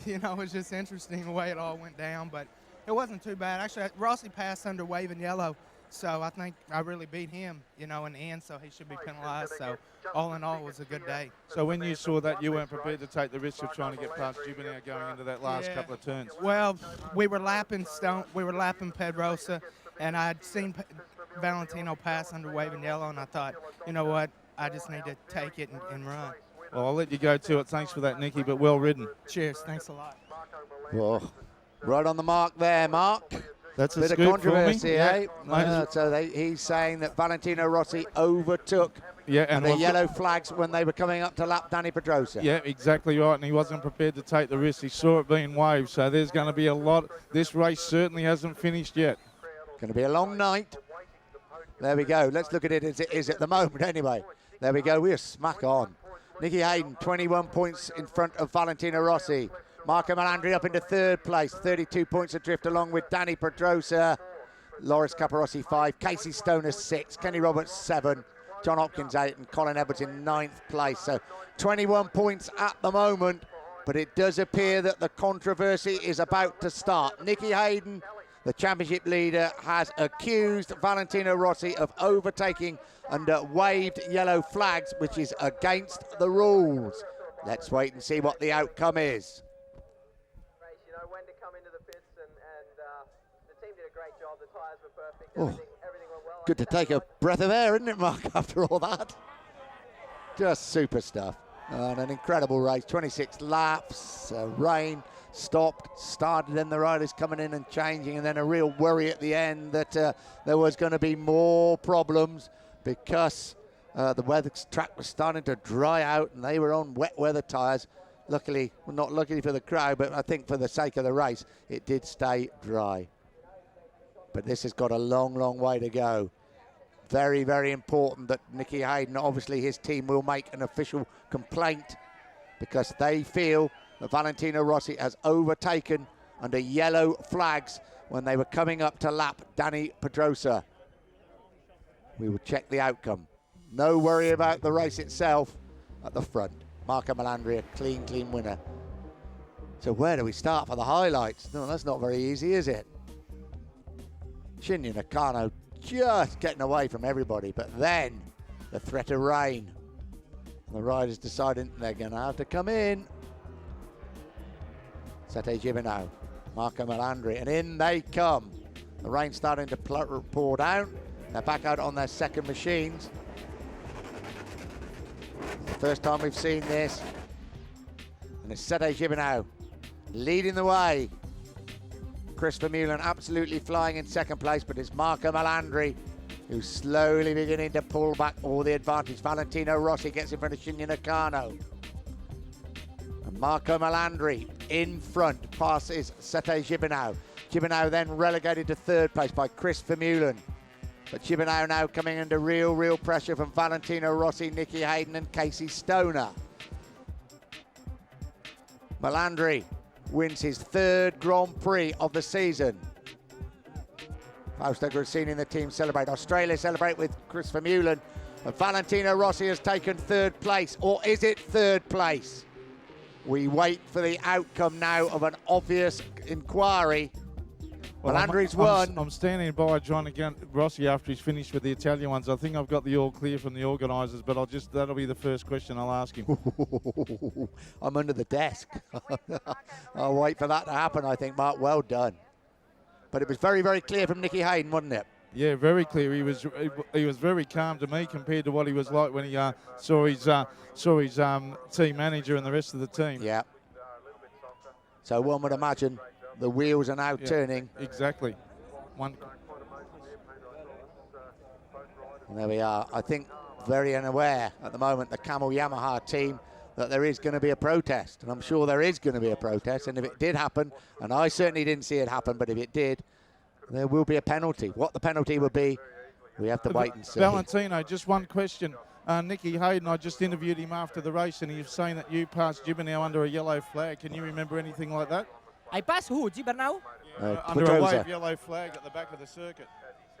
you know, it was just interesting the way it all went down, but it wasn't too bad. Actually, Rossi passed under waving yellow, so I think I really beat him, you know, in the end, so he should be penalized. So all in all, it was a good day. So when you saw that, you weren't prepared to take the risk of trying to get past Gibernau going into that last couple of turns? Well, we were lapping Pedrosa, and I'd seen Valentino pass under waving yellow, and I thought, you know what, I just need to take it and run. Well, I'll let you go to it. Thanks for that, Nicky, but well ridden. Cheers. Thanks a lot. Whoa. Right on the mark there, Mark. That's a bit of scoop controversy, for me. eh? Yeah. So he's saying that Valentino Rossi overtook and the yellow flags when they were coming up to lap Dani Pedrosa. Yeah, exactly right, and he wasn't prepared to take the risk. He saw it being waved, so there's going to be a lot. This race certainly hasn't finished yet. Going to be a long night. There we go. Let's look at it as it is at the moment anyway. There we go. We're smack on. Nicky Hayden, 21 points in front of Valentino Rossi. Marco Melandri up into 3rd place, 32 points adrift along with Dani Pedrosa. Loris Capirossi 5, Casey Stoner 6, Kenny Roberts 7, John Hopkins 8, and Colin Edwards in 9th place. So 21 points at the moment, but it does appear that the controversy is about to start. Nicky Hayden, the championship leader, has accused Valentino Rossi of overtaking under waved yellow flags, which is against the rules. Let's wait and see what the outcome is. You know when to come into the pits, and the team did a great job. The tyres were perfect. Oh, everything went well. good to take a breath of air, isn't it, Mark, after all that? Just super stuff. And an incredible race, 26 laps, rain stopped, started, then the riders coming in and changing, and then a real worry at the end that there was going to be more problems because the weather track was starting to dry out and they were on wet weather tyres. Luckily, well, not luckily for the crowd, but I think for the sake of the race, it did stay dry. But this has got a long way to go. Very, very important that Nicky Hayden, obviously his team will make an official complaint because they feel that Valentino Rossi has overtaken under yellow flags when they were coming up to lap Dani Pedrosa. We will check the outcome. No worry about the race itself at the front. Marco Melandri, a clean winner. So where do we start for the highlights? No, that's not very easy, is it? Shinya Nakano just getting away from everybody, but then the threat of rain. The riders deciding they're going to have to come in. Sete Gibernau, Marco Melandri, and in they come. The rain starting to pour down. They're back out on their second machines. First time we've seen this. And it's Sete Gibernau leading the way. Chris Vermeulen absolutely flying in second place, but it's Marco Melandri who's slowly beginning to pull back all the advantage. Valentino Rossi gets in front of Shinya Nakano. And Marco Melandri in front passes Sete Gibernau. Gibernau then relegated to 3rd place by Chris Vermeulen. But Gibernau now coming under real pressure from Valentino Rossi, Nicky Hayden and Casey Stoner. Melandri wins his 3rd Grand Prix of the season. Fausto Grassini and the team celebrate. Australia celebrate with Chris Vermeulen. But Valentino Rossi has taken 3rd place, or is it 3rd place? We wait for the outcome now of an obvious inquiry. Melandri's won. I'm standing by trying to get Rossi after he's finished with the Italian ones. I think I've got the all clear from the organisers, but that'll be the first question I'll ask him. I'm under the desk. I'll wait for that to happen, I think, Mark. Well done. But it was very clear from Nicky Hayden, wasn't it? Yeah, very clear. He was very calm to me compared to what he was like when he saw his team manager and the rest of the team. Yeah. So one would imagine the wheels are now turning. Exactly. And there we are. I think very unaware at the moment, the Camel Yamaha team, that there is going to be a protest. And I'm sure there is going to be a protest. And if it did happen, and I certainly didn't see it happen, but if it did, there will be a penalty. What the penalty will be, we have to wait and see. Valentino, just one question. Nicky Hayden, I just interviewed him after the race, and he's saying that you passed Gibernau under a yellow flag. Can you remember anything like that? I passed who? Gibernau? Under a wave yellow flag at the back of the circuit.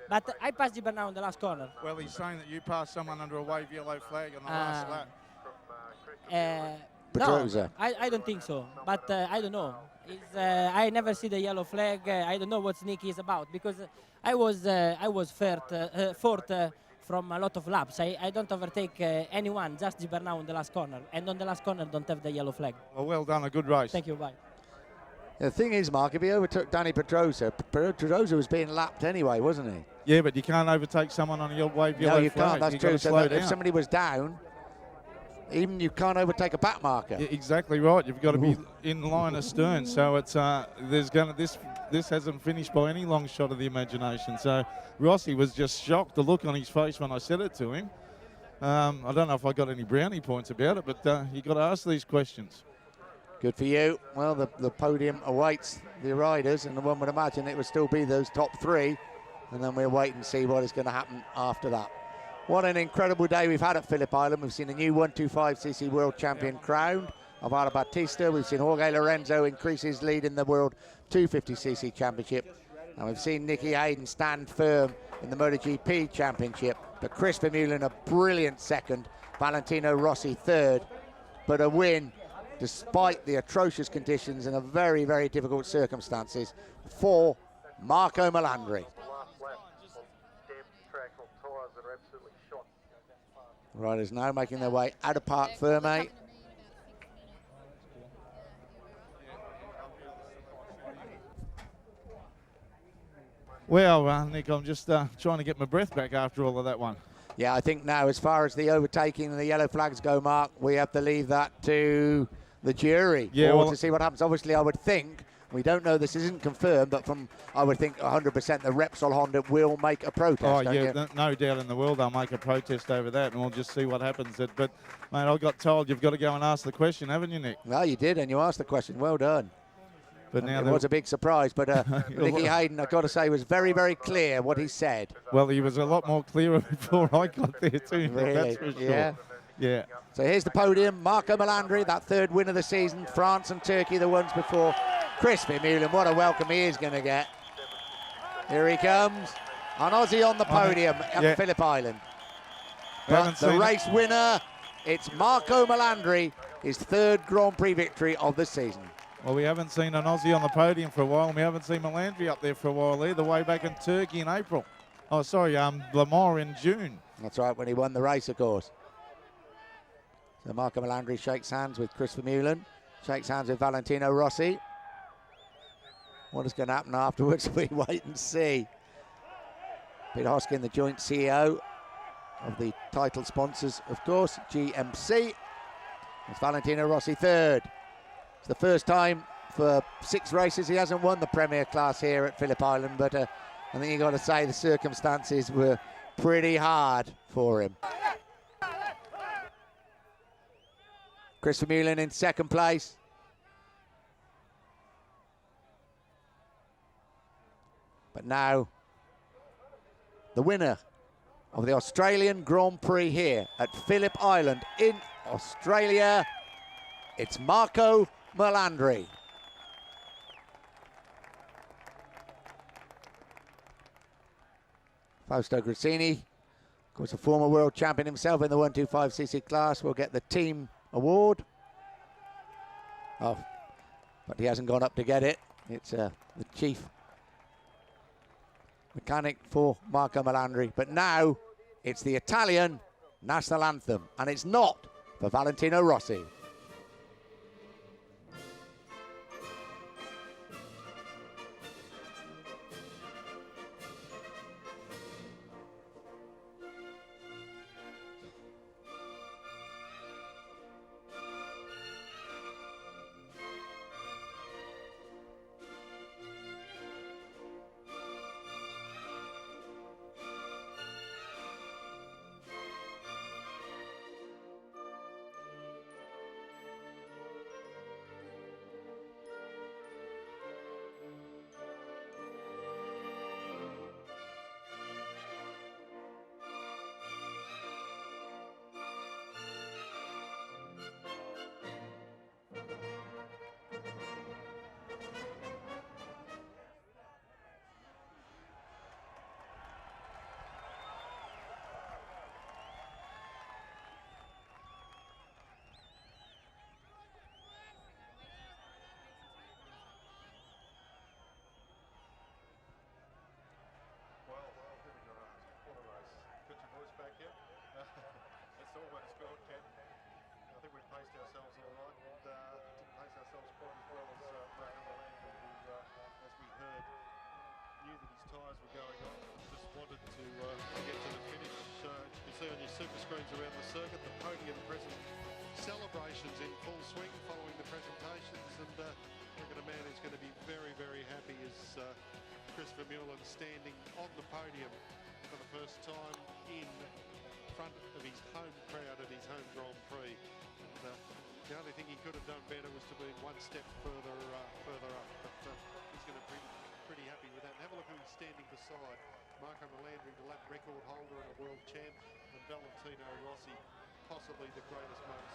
But I passed Gibernau in the last corner. Well, he's saying that you passed someone under a wave yellow flag on the last lap. No, I don't think so. But I don't know. I never see the yellow flag. I don't know what Nicky is about because I was fourth from a lot of laps. I don't overtake anyone, just Gibernau in the last corner. And on the last corner, don't have the yellow flag. Well done, a good race. Thank you, bye. The thing is, Mark, if he overtook Danny Pedrosa, Pedrosa was being lapped anyway, wasn't he? Yeah, but you can't overtake someone on a wave yellow flag. No, you can't. That's true. So that if somebody was down, even you can't overtake a back marker. Yeah, exactly right. You've got to be in line astern. So it's this hasn't finished by any long shot of the imagination. So Rossi was just shocked. The look on his face when I said it to him. I don't know if I got any brownie points about it, but you got to ask these questions. Good for you. Well, the podium awaits the riders, and one would imagine it would still be those top 3, and then we'll wait and see what is going to happen after that. What an incredible day we've had at Phillip Island. We've seen a new 125cc world champion crowned, Alvaro Bautista. We've seen Jorge Lorenzo increase his lead in the world 250cc championship. And we've seen Nicky Hayden stand firm in the MotoGP championship. But Chris Vermeulen a brilliant second, Valentino Rossi third. But a win despite the atrocious conditions and a very difficult circumstances for Marco Melandri. Riders now making their way out of Parc Ferme. Well, Nick, I'm just trying to get my breath back after all of that one. Yeah, I think now as far as the overtaking and the yellow flags go, Mark, we have to leave that to the jury to see what happens. Obviously, I would think, we don't know, this isn't confirmed, but I would think 100% the Repsol Honda will make a protest. Oh, yeah, no doubt in the world they'll make a protest over that, and we'll just see what happens. But, mate, I got told you've got to go and ask the question, haven't you, Nick? No, you did, and you asked the question. Well done. But now it was a big surprise, but Nicky Hayden, I've got to say, was very clear what he said. Well, he was a lot more clearer before I got there too, really? That's for sure. Yeah. So here's the podium. Marco Melandri, that third win of the season. France and Turkey, the ones before. Chris Vermeulen, what a welcome he is going to get. Here he comes. An Aussie on the podium at Phillip Island. But the race winner, it's Marco Melandri, his third Grand Prix victory of the season. Well, we haven't seen an Aussie on the podium for a while, and we haven't seen Melandri up there for a while either, way back in Turkey in April. Oh, sorry, Le Mans in June. That's right, when he won the race, of course. So Marco Melandri shakes hands with Chris Vermeulen, shakes hands with Valentino Rossi. What is going to happen afterwards, we wait and see. Peter Hoskin, the joint CEO of the title sponsors, of course, GMC. It's Valentino Rossi third. It's the first time for 6 races he hasn't won the Premier Class here at Phillip Island, but I think you've got to say the circumstances were pretty hard for him. Chris Vermeulen in second place. But now the winner of the Australian Grand Prix here at Phillip Island in Australia. It's Marco Melandri. Fausto Gresini, of course a former world champion himself in the 125cc class, will get the team award. Oh, but he hasn't gone up to get it. It's the chief mechanic for Marco Melandri. But now it's the Italian national anthem, and it's not for Valentino Rossi. Super screens around the circuit, the podium present celebrations in full swing following the presentations, and look at a man who's going to be very, very happy is Chris Vermeulen standing on the podium for the first time in front of his home crowd at his home Grand Prix. And, the only thing he could have done better was to be one step further up, but he's going to be pretty happy with that. And have a look who he's standing beside. Marco Melandri, the lap record holder and a world champ, and Valentino Rossi, possibly the greatest motorcycle